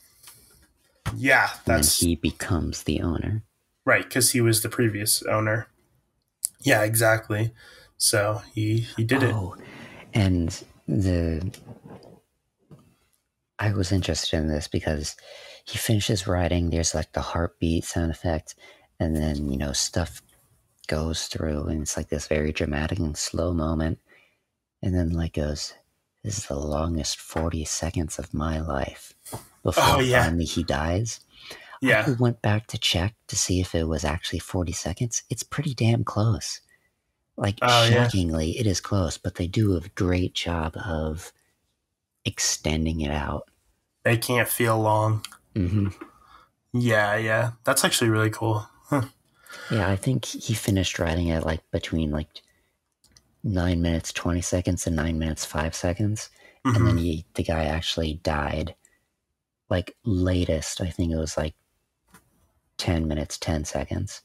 Yeah, and then he becomes the owner. Right, because he was the previous owner. Yeah, exactly. So he did it. And I was interested in this because he finishes writing, there's like the heartbeat sound effect, and then, you know, stuff goes through, and it's like this very dramatic and slow moment, and then like goes, this is the longest 40 seconds of my life before finally he dies. Yeah. I went back to check to see if it was actually 40 seconds. It's pretty damn close. Like, shockingly, it is close, but they do a great job of extending it out. They can't feel long. Mm-hmm. Yeah. That's actually really cool. Huh. Yeah, I think he finished writing it like between like 9 minutes 20 seconds and 9 minutes 5 seconds. Mm-hmm. And then the guy actually died. Like, latest, I think it was like 10 minutes 10 seconds.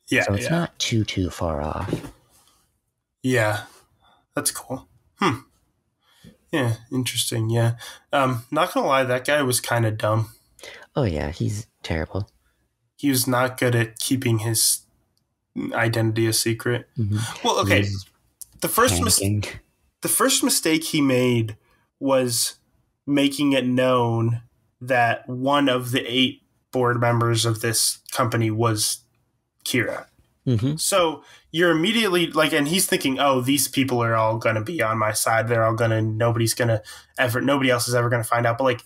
Yeah. So it's not too far off. Yeah. That's cool. Yeah, interesting. Yeah. Not gonna lie, that guy was kind of dumb. Oh yeah, he's terrible. He was not good at keeping his identity a secret. Mm-hmm. Well, okay. The first mistake he made was making it known that one of the 8 board members of this company was Kira. Mm-hmm. So you're immediately like, and he's thinking, oh, these people are all going to be on my side. They're all going to, nobody else is ever going to find out. But like,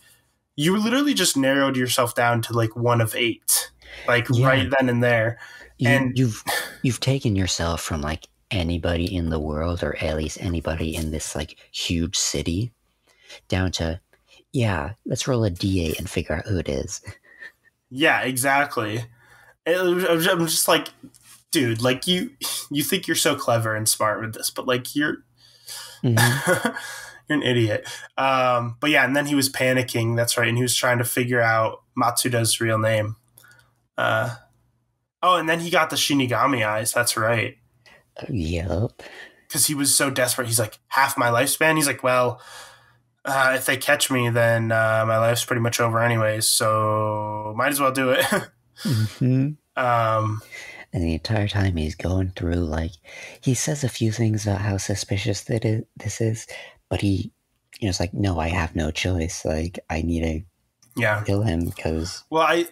you literally just narrowed yourself down to like one of 8, like right then and there. You've taken yourself from like anybody in the world, or at least anybody in this like huge city, down to, let's roll a D8 and figure out who it is. Yeah, exactly. I'm just like, dude, like you think you're so clever and smart with this, but like you're you're an idiot. But yeah, and then he was panicking. That's right, and he was trying to figure out Matsuda's real name. And then he got the Shinigami eyes. That's right. Yep. Because he was so desperate. He's like, half my lifespan. He's like, well, if they catch me, then my life's pretty much over anyways. So might as well do it. Mm-hmm. And the entire time he's going through, like, he says a few things about how suspicious this is, but he, it's like, no, I have no choice. Like, I need to kill him because. Well, I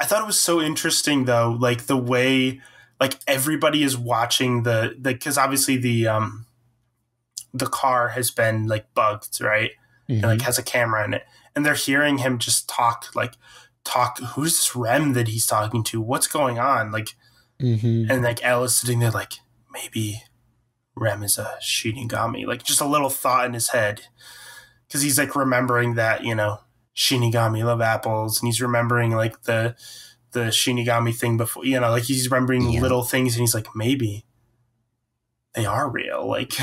thought it was so interesting though, like the way, like everybody is watching because obviously the car has been like bugged, right? Mm-hmm. And like has a camera in it. and they're hearing him just talk. Who's this Rem that he's talking to? What's going on? Like, and like Elle is sitting there like, maybe Rem is a Shinigami. Like, just a little thought in his head, because he's like remembering that, you know, Shinigami love apples, and he's remembering like the Shinigami thing before, you know, like he's remembering little things, and he's like, maybe they are real. Like,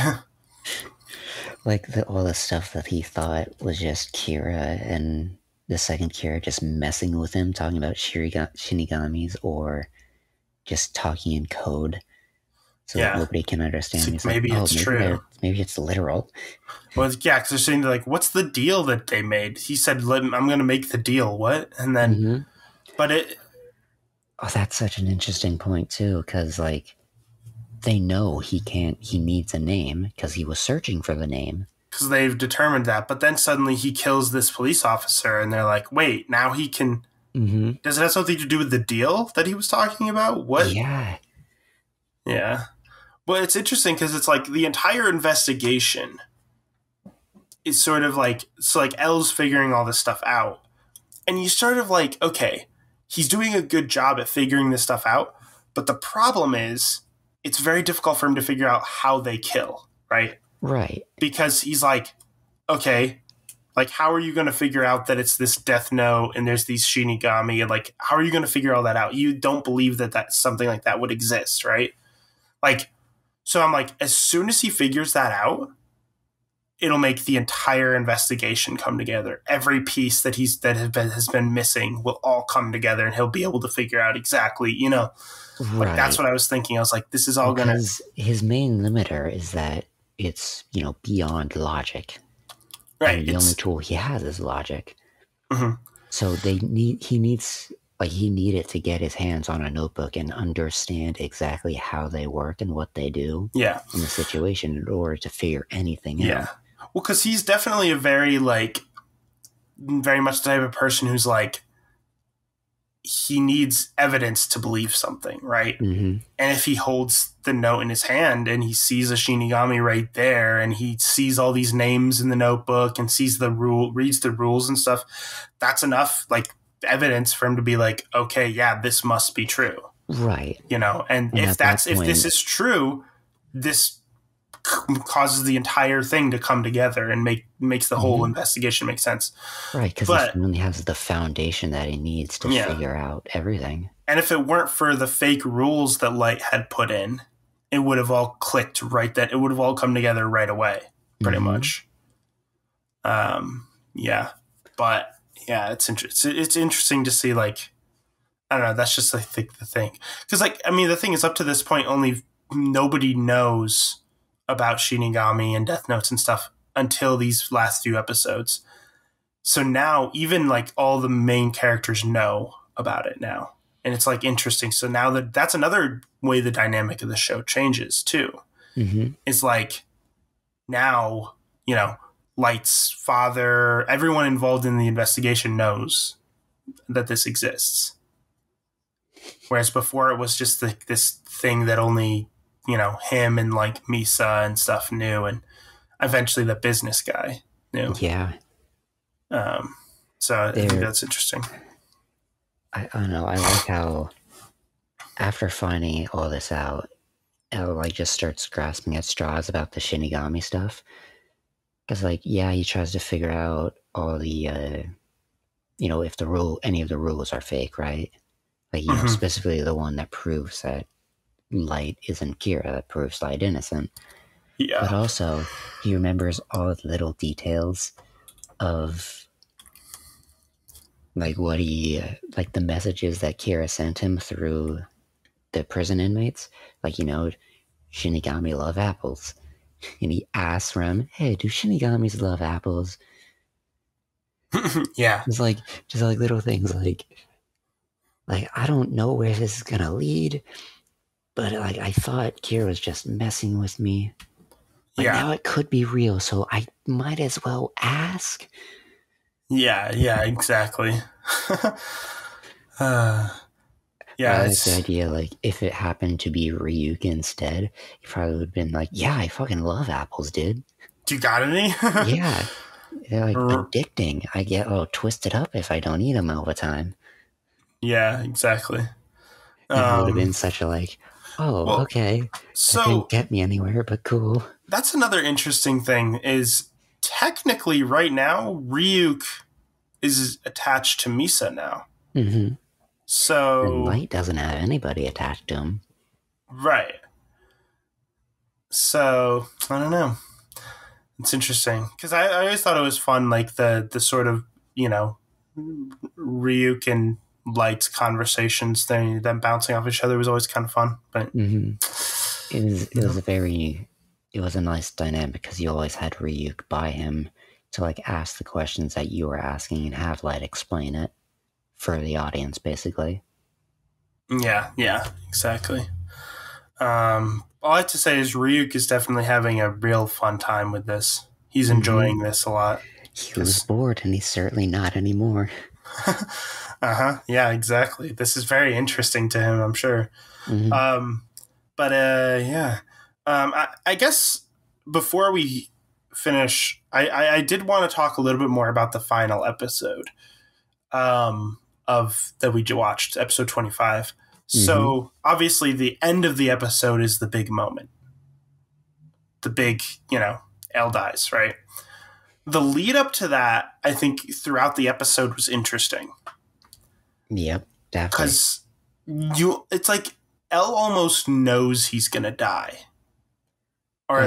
like all the stuff that he thought was just Kira and the second Kira just messing with him, talking about Shinigamis, or just talking in code so that nobody can understand. Like, maybe it's true. Maybe it's literal. Well, yeah, because they're saying, like, what's the deal that they made? He said, I'm going to make the deal. What? And then, but it... Oh, that's such an interesting point, too, because, like, they know he needs a name, because he was searching for the name. Because they've determined that, but then suddenly he kills this police officer, and they're like, wait, now he can... Does it have something to do with the deal that he was talking about? What? Yeah. Yeah. Well, it's interesting, because it's like the entire investigation is sort of like... So, like, Elle's figuring all this stuff out, and you sort of like, okay... He's doing a good job at figuring this stuff out, but the problem is it's very difficult for him to figure out how they kill, right? Right. Because he's like, okay, like, how are you going to figure out that it's this Death Note and there's these Shinigami, and like, how are you going to figure all that out? You don't believe that something like that would exist, right? Like, so I'm like, as soon as he figures that out, it'll make the entire investigation come together. Every piece that has been missing will all come together, and he'll be able to figure out exactly, you know. Right. Like, that's what I was thinking. I was like, this is all because his main limiter is that it's, you know, beyond logic. Right. And the only tool he has is logic. So he needed to get his hands on a notebook and understand exactly how they work and what they do in the situation in order to figure anything out. Well, because he's definitely very much the type of person who's like, he needs evidence to believe something, right? And if he holds the note in his hand and he sees a Shinigami right there, and he sees all these names in the notebook and sees reads the rules and stuff, that's enough like evidence for him to be like, okay, yeah, this must be true, right? You know, and if this is true, this causes the entire thing to come together and makes the whole investigation make sense. Right, because he only has the foundation that he needs to figure out everything. And if it weren't for the fake rules that Light had put in, it would have all clicked right then. It would have all come together right away, pretty much. But yeah, it's interesting to see, like, I don't know, that's just, I think, the thing. Because, like, I mean, the thing is, up to this point, nobody knows about Shinigami and Death Notes and stuff until these last few episodes. So now even like all the main characters know about it now. And it's like interesting. So now that's another way the dynamic of the show changes too. It's like now, you know, Light's father, everyone involved in the investigation knows that this exists. Whereas before it was just this thing that only, you know, him and like Misa and stuff knew, and eventually the business guy knew. Yeah. So I think that's interesting. I don't know. I like how after finding all this out, Elle like just starts grasping at straws about the Shinigami stuff. Because like, yeah, he tries to figure out all the, you know, if any of the rules are fake, right? Like, you know, specifically the one that proves that Light isn't Kira, that proves Light innocent. Yeah. But also, he remembers all the little details of, like, what like, the messages that Kira sent him through the prison inmates. Like, you know, Shinigami love apples. And he asks Rem, hey, do Shinigamis love apples? Yeah. Just like little things like, I don't know where this is gonna lead, but like, I thought Kira was just messing with me. But now it could be real, so I might as well ask. Yeah, exactly. I like the idea, like, if it happened to be Ryuk instead, he probably would have been like, yeah, I fucking love apples, dude. Do you got any? Yeah. They're like addicting. I get all twisted up if I don't eat them all the time. Yeah, exactly. And it would have been such a like, oh, Well, okay. That so didn't get me anywhere, but cool. that's another interesting thing is technically right now, Ryuk is attached to Misa now. Mm-hmm. And So, Light doesn't have anybody attached to him. right. So, I don't know. It's interesting because I always thought it was fun, like the sort of, Ryuk and Light's conversations, them bouncing off each other was always kind of fun. But it was a nice dynamic because you always had Ryuk by him to like ask the questions that you were asking and have Light explain it for the audience, basically. Yeah, exactly. All I have to say is Ryuk is definitely having a real fun time with this. He's enjoying this a lot. He was bored, and he's certainly not anymore. Yeah, exactly. This is very interesting to him, I'm sure. I guess before we finish, I did want to talk a little bit more about the final episode of that we watched, episode 25. So obviously the end of the episode is the big moment. The big, L dies, right? The lead up to that, I think throughout the episode was interesting. Yep, definitely. Because it's like L almost knows he's going to die. Or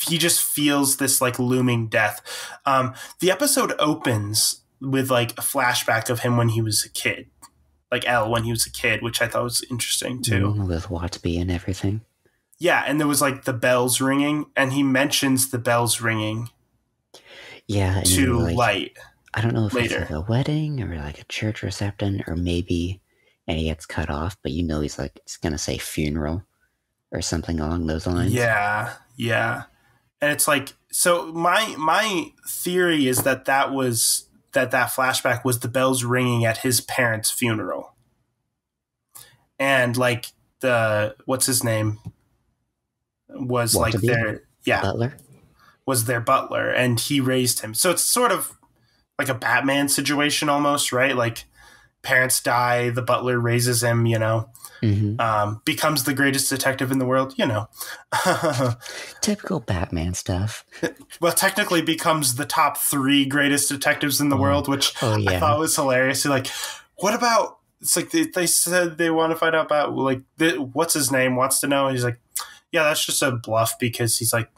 he just feels this like looming death. The episode opens with like a flashback of him when he was a kid. Like L when he was a kid, which I thought was interesting too. With Watsby and everything. Yeah, and there was like the bells ringing, and he mentions the bells ringing. Yeah, to Light. I don't know if it's like a wedding or like a church reception or maybe, and he gets cut off, but he's like it's gonna say funeral or something along those lines. Yeah, and it's like so. My theory is that that flashback was the bells ringing at his parents' funeral. And like what's his name was Waterby? Like their butler was their butler and he raised him. So it's sort of like a Batman situation almost, right? Like parents die, the butler raises him, becomes the greatest detective in the world, Typical Batman stuff. Well, technically becomes the top 3 greatest detectives in the world, which I thought was hilarious. You're like, what about, it's like they said they want to find out about, like, what's his name, wants to know. And he's like, yeah, that's just a bluff because he's like,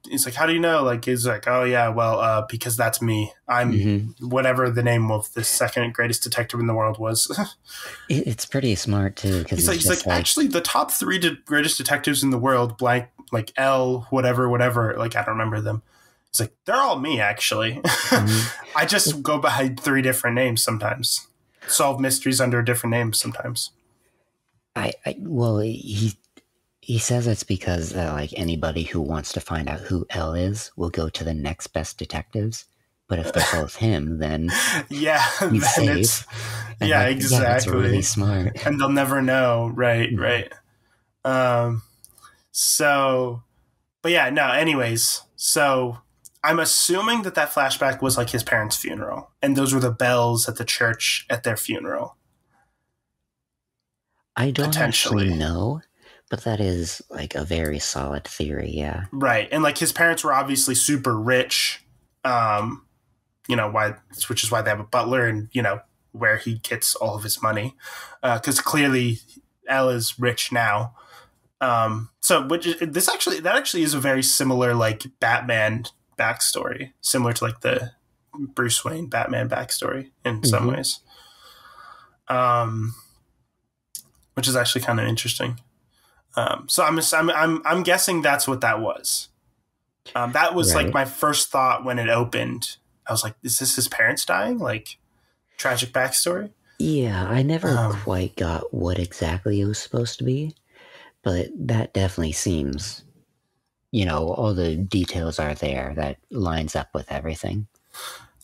he's like, how do you know? Like, he's like, oh yeah, well, because that's me. I'm whatever the name of the second greatest detective in the world was. It's pretty smart too. He's like, actually, the top 3 greatest detectives in the world, blank, like L, whatever, like I don't remember them. He's like, they're all me, actually. I just go by 3 different names sometimes. Solve mysteries under different names sometimes. He says it's because like anybody who wants to find out who L is will go to the next best detectives. But if they're both him, then he's safe. Exactly. That's really smart. And they'll never know. Right. Anyways. So I'm assuming that flashback was like his parents' funeral. And those were the bells at the church at their funeral. I don't actually know. But that is like a very solid theory, yeah. Right. And like his parents were obviously super rich, which is why they have a butler and, where he gets all of his money. Because clearly L is rich now. That actually is a very similar like Batman backstory, similar to like the Bruce Wayne Batman backstory in some ways. Which is actually kind of interesting. So I'm guessing that's what that was. That was like my first thought when it opened. I was like, is this his parents dying? Like tragic backstory? Yeah, I never quite got what exactly it was supposed to be, but that definitely seems, all the details are there that lines up with everything.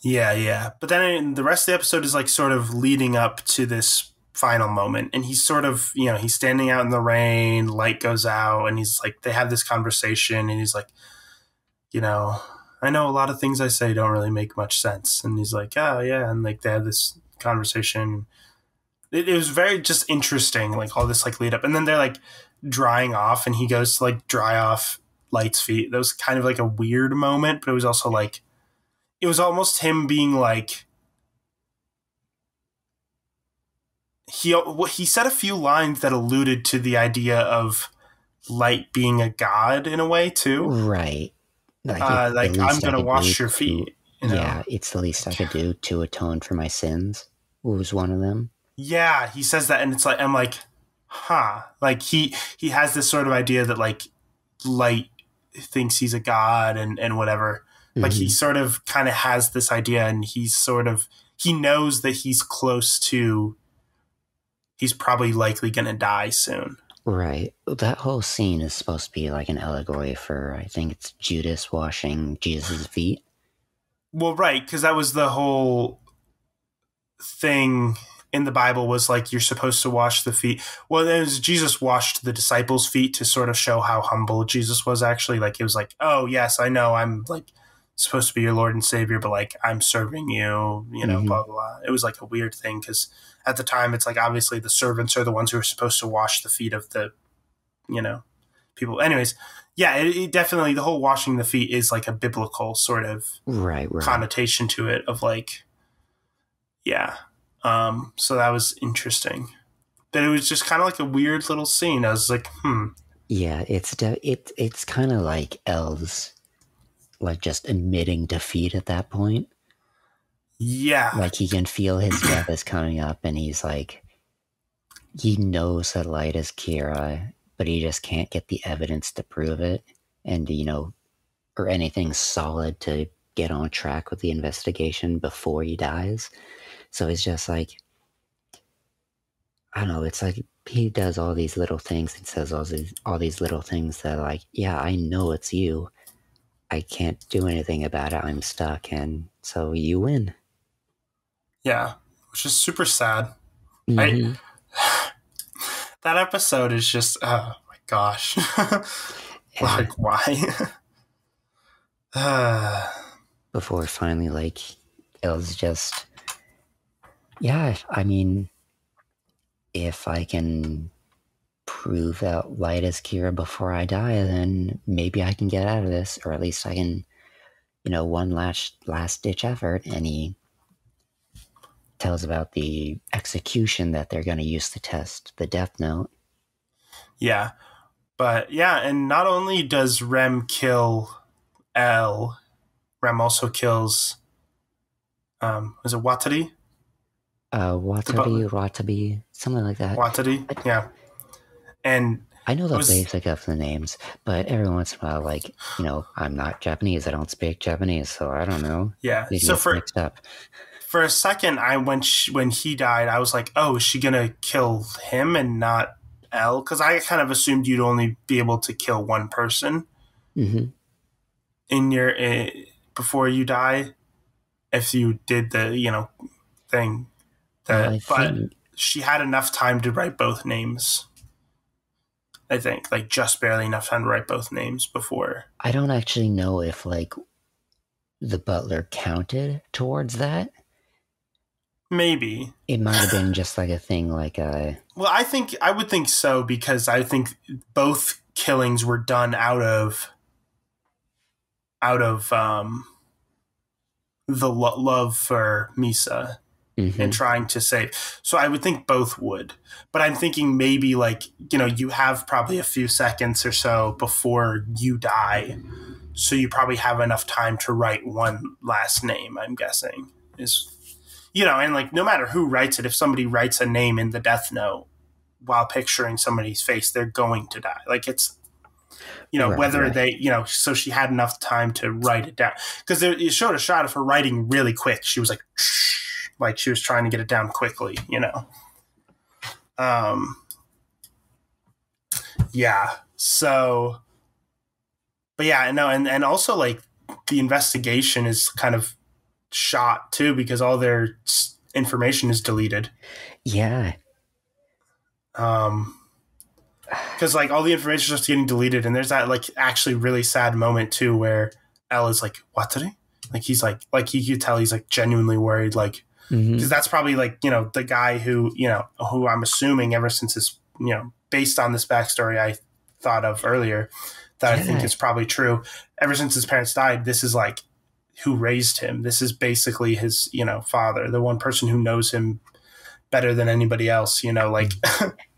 Yeah. But then the rest of the episode is like sort of leading up to this final moment, and he's sort of he's standing out in the rain, light goes out, and he's like they have this conversation, and he's like I know a lot of things I say don't really make much sense. And he's like, oh, yeah. And like they had this conversation. It was very just interesting, like all this like lead up. And then they're like drying off and he goes to like dry off Light's feet. That was kind of like a weird moment, but it was also like, it was almost him being like, he said a few lines that alluded to the idea of Light being a god in a way too. Right. Like I'm going to wash your feet. You know? Yeah, it's the least I could do to atone for my sins. Was one of them. Yeah, he says that, and it's like, I'm like, huh. Like he has this sort of idea that like Light thinks he's a god and whatever. Like he sort of kind of has this idea, and he knows that he's probably likely going to die soon. Right. That whole scene is supposed to be like an allegory for, I think it's Judas washing Jesus' feet. Well, right, because that was the whole thing in the Bible was like you're supposed to wash the feet. Well, it was Jesus washed the disciples' feet to sort of show how humble Jesus was actually. Like it was like, oh, yes, I know I'm like supposed to be your Lord and Savior, but like I'm serving you, you know, blah, blah, blah. It was like a weird thing because at the time it's like obviously the servants are the ones who are supposed to wash the feet of the, you know, people. Anyways, yeah, it definitely, the whole washing the feet is like a biblical sort of connotation to it of like, yeah. So that was interesting. But it was just kind of like a weird little scene. I was like, Yeah, it's kind of like elves, like just admitting defeat at that point. Yeah. Like he can feel his death is coming up, and he's like, he knows that Light is Kira, but he just can't get the evidence to prove it, and you know, or anything solid to get on track with the investigation before he dies. So it's just like, I don't know, it's like he does all these little things and says all these little things that like, yeah, I know it's you. I can't do anything about it. I'm stuck, and so you win. Yeah, which is super sad. That episode is just, oh my gosh. Like, why? Before finally, like, it was just, yeah, I mean, if I can prove that Light is Kira before I die, then maybe I can get out of this, or at least I can, you know, one last ditch effort. And he tells about the execution that they're going to use to test the Death Note. Yeah, but yeah, and not only does Rem kill L, Rem also kills, is it Watari? Watabi, something like that. Watari, yeah. And I know the basic of the names, but every once in a while, like, you know, I'm not Japanese. I don't speak Japanese, so I don't know. Yeah, so mixed up. For a second, when he died, I was like, oh, is she going to kill him and not L? Because I kind of assumed you'd only be able to kill one person in your before you die if you did the, you know, thing. But she had enough time to write both names. I think, like, just barely enough time to write both names before. I don't actually know if, like, the butler counted towards that. Maybe. It might have been just like a thing like a... Well, I would think so, because I think both killings were done out of the love for Misa and trying to save. So I would think both would. But I'm thinking maybe, like, you know, you have probably a few seconds or so before you die. So you probably have enough time to write one last name, I'm guessing. You know, and like no matter who writes it, if somebody writes a name in the Death Note while picturing somebody's face, they're going to die. Like it's, you know, they, you know, so she had enough time to write it down. Because it showed a shot of her writing really quick. She was like she was trying to get it down quickly, you know. Yeah. So, but yeah, no, and also like the investigation is kind of shot too because all their information is deleted. Yeah. Because like all the information is just getting deleted, and there's that like actually really sad moment too where L is like, Watari? Like he's like you could tell he's like genuinely worried, like because that's probably like, you know, the guy who, you know, who I'm assuming ever since his, you know, based on this backstory I thought of earlier that I think is probably true. Ever since his parents died, this is like who raised him. This is basically his, you know, father, the one person who knows him better than anybody else, you know, like.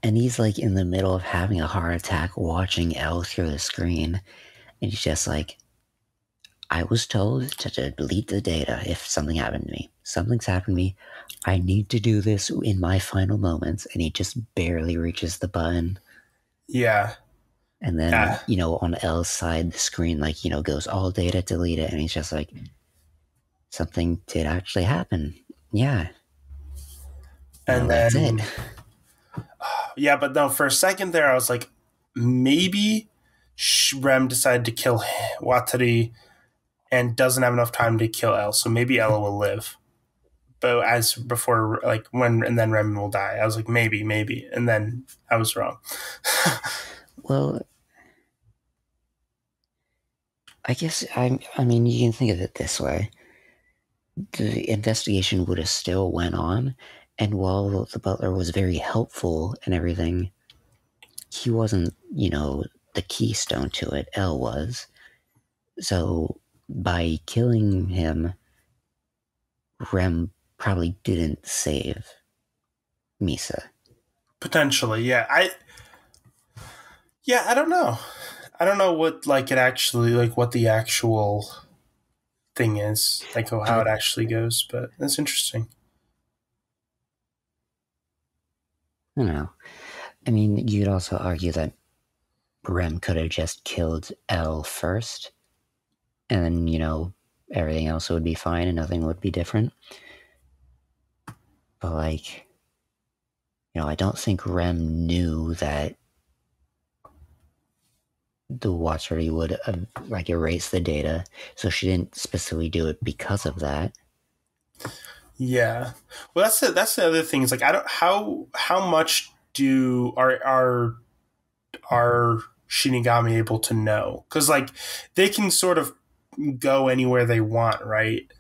And he's like in the middle of having a heart attack watching Elle through the screen. And he's just like, I was told to delete the data if something happened to me. Something's happened to me. I need to do this in my final moments. And he just barely reaches the button. Yeah. And then, you know, on L's side, the screen, like, you know, goes all data, delete it. And he's just like, something did actually happen. Yeah. And well, then, that's it. Yeah, but no, for a second there, I was like, maybe Rem decided to kill Watari and doesn't have enough time to kill Elle, so maybe Ella will live. But as before, like when, and then Rem will die. I was like, maybe, and then I was wrong. Well, I guess I mean, you can think of it this way: the investigation would have still went on, and while the butler was very helpful and everything, he wasn't, you know, the keystone to it. Elle was. So by killing him, Rem probably didn't save Misa. Potentially, yeah. I don't know. I don't know what like it actually like what the actual thing is, like how it actually goes, but that's interesting. I don't know. I mean, you'd also argue that Rem could have just killed Elle first, and then, you know, everything else would be fine and nothing would be different. But, like, you know, I don't think Rem knew that the Watchery would like erase the data, so she didn't specifically do it because of that. Yeah, well, that's the other thing. Is like I don't how much do are Shinigami able to know? Because like they can sort of go anywhere they want, right?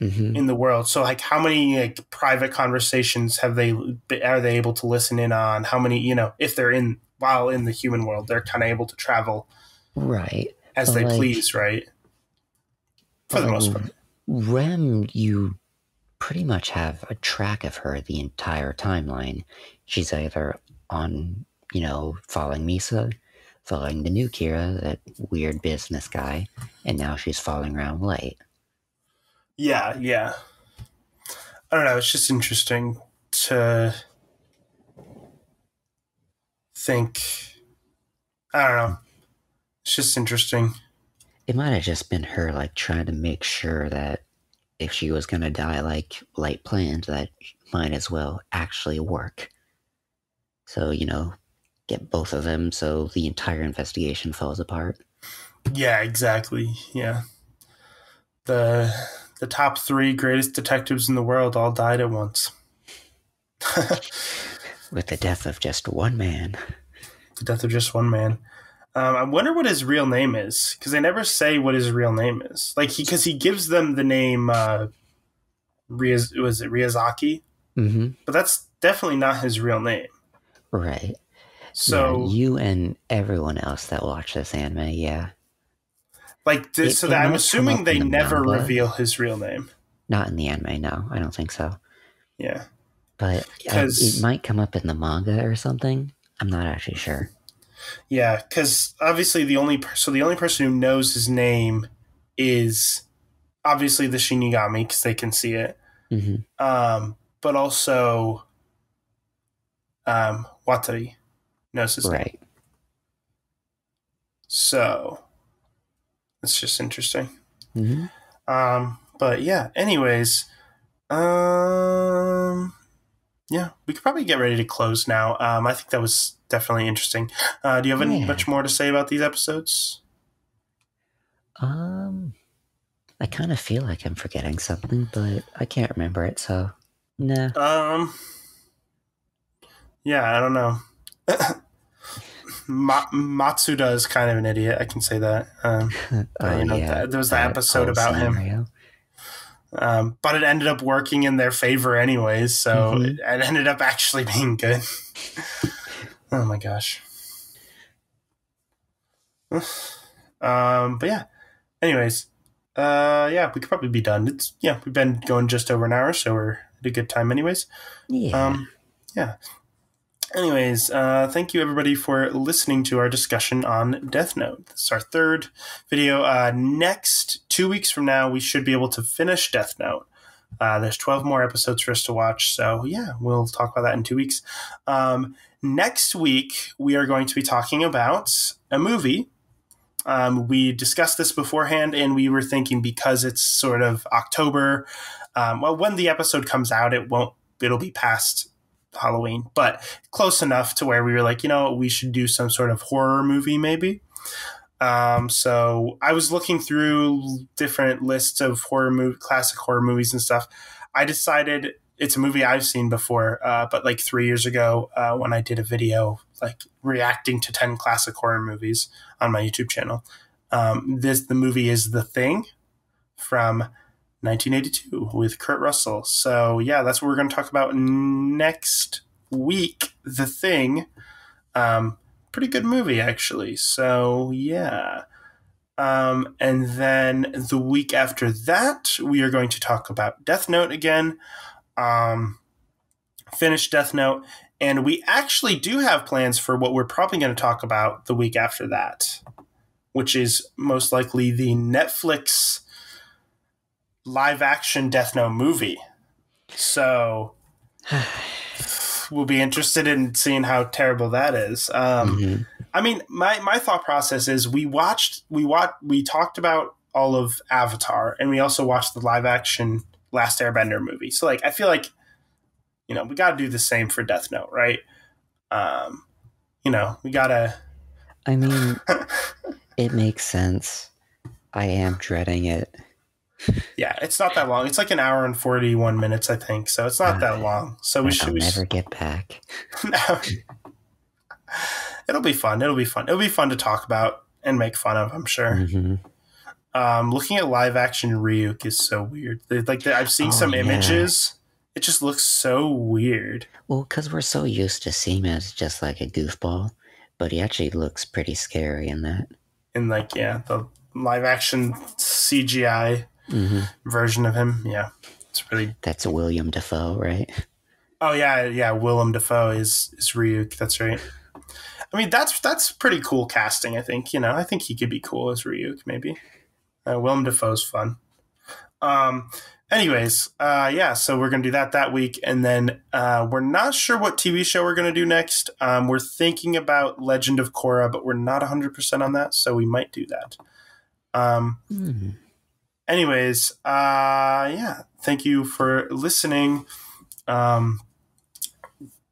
In the world. So like how many like private conversations are they able to listen in on? How many, you know, if they're while in the human world, they're kind of able to travel right as they please, right? For the most part. Rem, you pretty much have a track of her the entire timeline. She's either on, you know, following Misa, following the new Kira, that weird business guy, and now she's following around Light. Yeah. I don't know. It's just interesting to think. I don't know. It's just interesting. It might have just been her, like, trying to make sure that if she was going to die like Light planned, that might as well actually work. So, you know, get both of them so the entire investigation falls apart. Yeah, exactly. Yeah. The top 3 greatest detectives in the world all died at once. With the death of just one man. The death of just one man. I wonder what his real name is, because they never say what his real name is. Like because he gives them the name was it Ryazaki? But that's definitely not his real name. Right. So yeah, you and everyone else that watch this anime, yeah. Like this, so that I'm assuming they never reveal his real name. Not in the anime, no. I don't think so. Yeah. But it might come up in the manga or something. I'm not actually sure. Yeah, because obviously the only person who knows his name is obviously the Shinigami because they can see it. But also Watari knows his name. So it's just interesting. But yeah, anyways, yeah, we could probably get ready to close now. I think that was definitely interesting. Do you have much more to say about these episodes? I kind of feel like I'm forgetting something, but I can't remember it, so nah. Yeah, I don't know. Matsuda is kind of an idiot. I can say that. There was that episode about him. But it ended up working in their favor anyways, so it ended up actually being good. Oh my gosh. But yeah. Anyways, we could probably be done. We've been going just over an hour, so we're at a good time anyways. Yeah. Anyways, thank you everybody for listening to our discussion on Death Note. This is our third video. Next 2 weeks from now, we should be able to finish Death Note. There's 12 more episodes for us to watch, so yeah, we'll talk about that in 2 weeks. Next week, we are going to be talking about a movie. We discussed this beforehand, and we were thinking because it's sort of October, when the episode comes out, it'll be past Halloween, but close enough to where we were like, we should do some sort of horror movie maybe. So I was looking through different lists of classic horror movies and stuff. I decided it's a movie I've seen before, but like 3 years ago when I did a video like reacting to 10 classic horror movies on my YouTube channel. The movie is The Thing from 1982 with Kurt Russell. So yeah, that's what we're going to talk about next week. The Thing, pretty good movie actually. So yeah, and then the week after that, we are going to talk about Death Note again. Finish Death Note, and we actually do have plans for what we're probably going to talk about the week after that, which is most likely the Netflix live-action Death Note movie. So we'll be interested in seeing how terrible that is. I mean, my thought process is we talked about all of Avatar, and we also watched the live-action Last Airbender movie. So, like, I feel like, we got to do the same for Death Note, right? We got to... I mean, it makes sense. I am dreading it. Yeah, it's not that long. It's like an hour and 41 minutes, I think. So it's not that long. So I'll never get back. No. It'll be fun. It'll be fun to talk about and make fun of, I'm sure. Looking at live action Ryuk is so weird. I've seen some images. It just looks so weird. Well, because we're so used to seeing him as just like a goofball, but he actually looks pretty scary in that. In the live action CGI version of him. Yeah. It's really... That's William Dafoe, right? Oh yeah, Willem Dafoe is Ryuk, that's right. I mean, that's pretty cool casting, I think. I think he could be cool as Ryuk, maybe. Willem Dafoe's fun. Anyways, so we're going to do that week, and then we're not sure what TV show we're going to do next. We're thinking about Legend of Korra, but we're not 100% on that, so we might do that. Anyways, thank you for listening.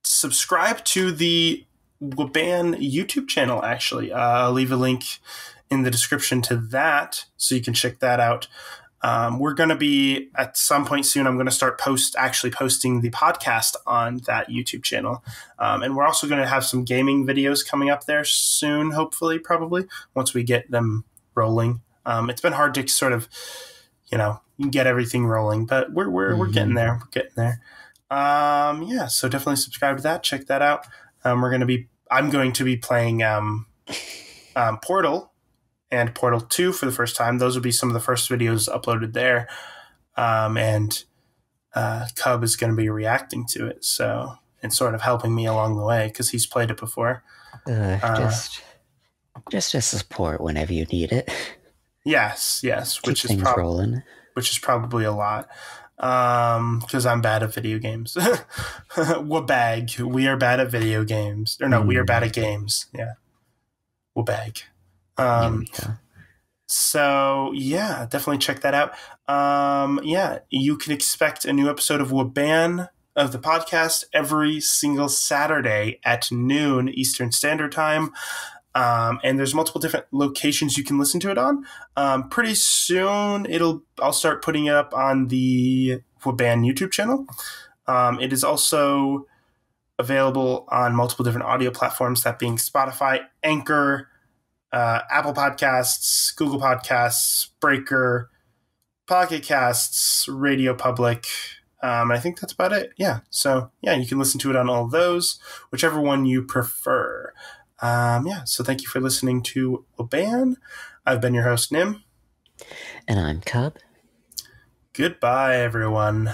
Subscribe to the WABAN YouTube channel, actually. I'll leave a link in the description to that, so you can check that out. We're going to be, at some point soon, I'm going to start posting the podcast on that YouTube channel. And we're also going to have some gaming videos coming up there soon, hopefully, probably, once we get them rolling. It's been hard to sort of, get everything rolling, but we're getting there. We're getting there. So definitely subscribe to that. Check that out. I'm going to be playing Portal and Portal 2 for the first time. Those will be some of the first videos uploaded there. And Cub is going to be reacting to it. So, and sort of helping me along the way because he's played it before. Just to support whenever you need it. Yes. Which is probably a lot. Because I'm bad at video games. Wabag. We are bad at video games. Or no, we are bad at games. Yeah. Wabag. So yeah, definitely check that out. You can expect a new episode of WABAN of the podcast every single Saturday at noon Eastern Standard Time. And there's multiple different locations you can listen to it on. Pretty soon I'll start putting it up on the WABAN YouTube channel. It is also available on multiple different audio platforms, that being Spotify, Anchor, Apple Podcasts, Google Podcasts, Breaker, Pocket Casts, Radio Public. I think that's about it. Yeah. So, yeah, you can listen to it on all of those, whichever one you prefer. So thank you for listening to WABAN. I've been your host, Nim. And I'm Cub. Goodbye, everyone.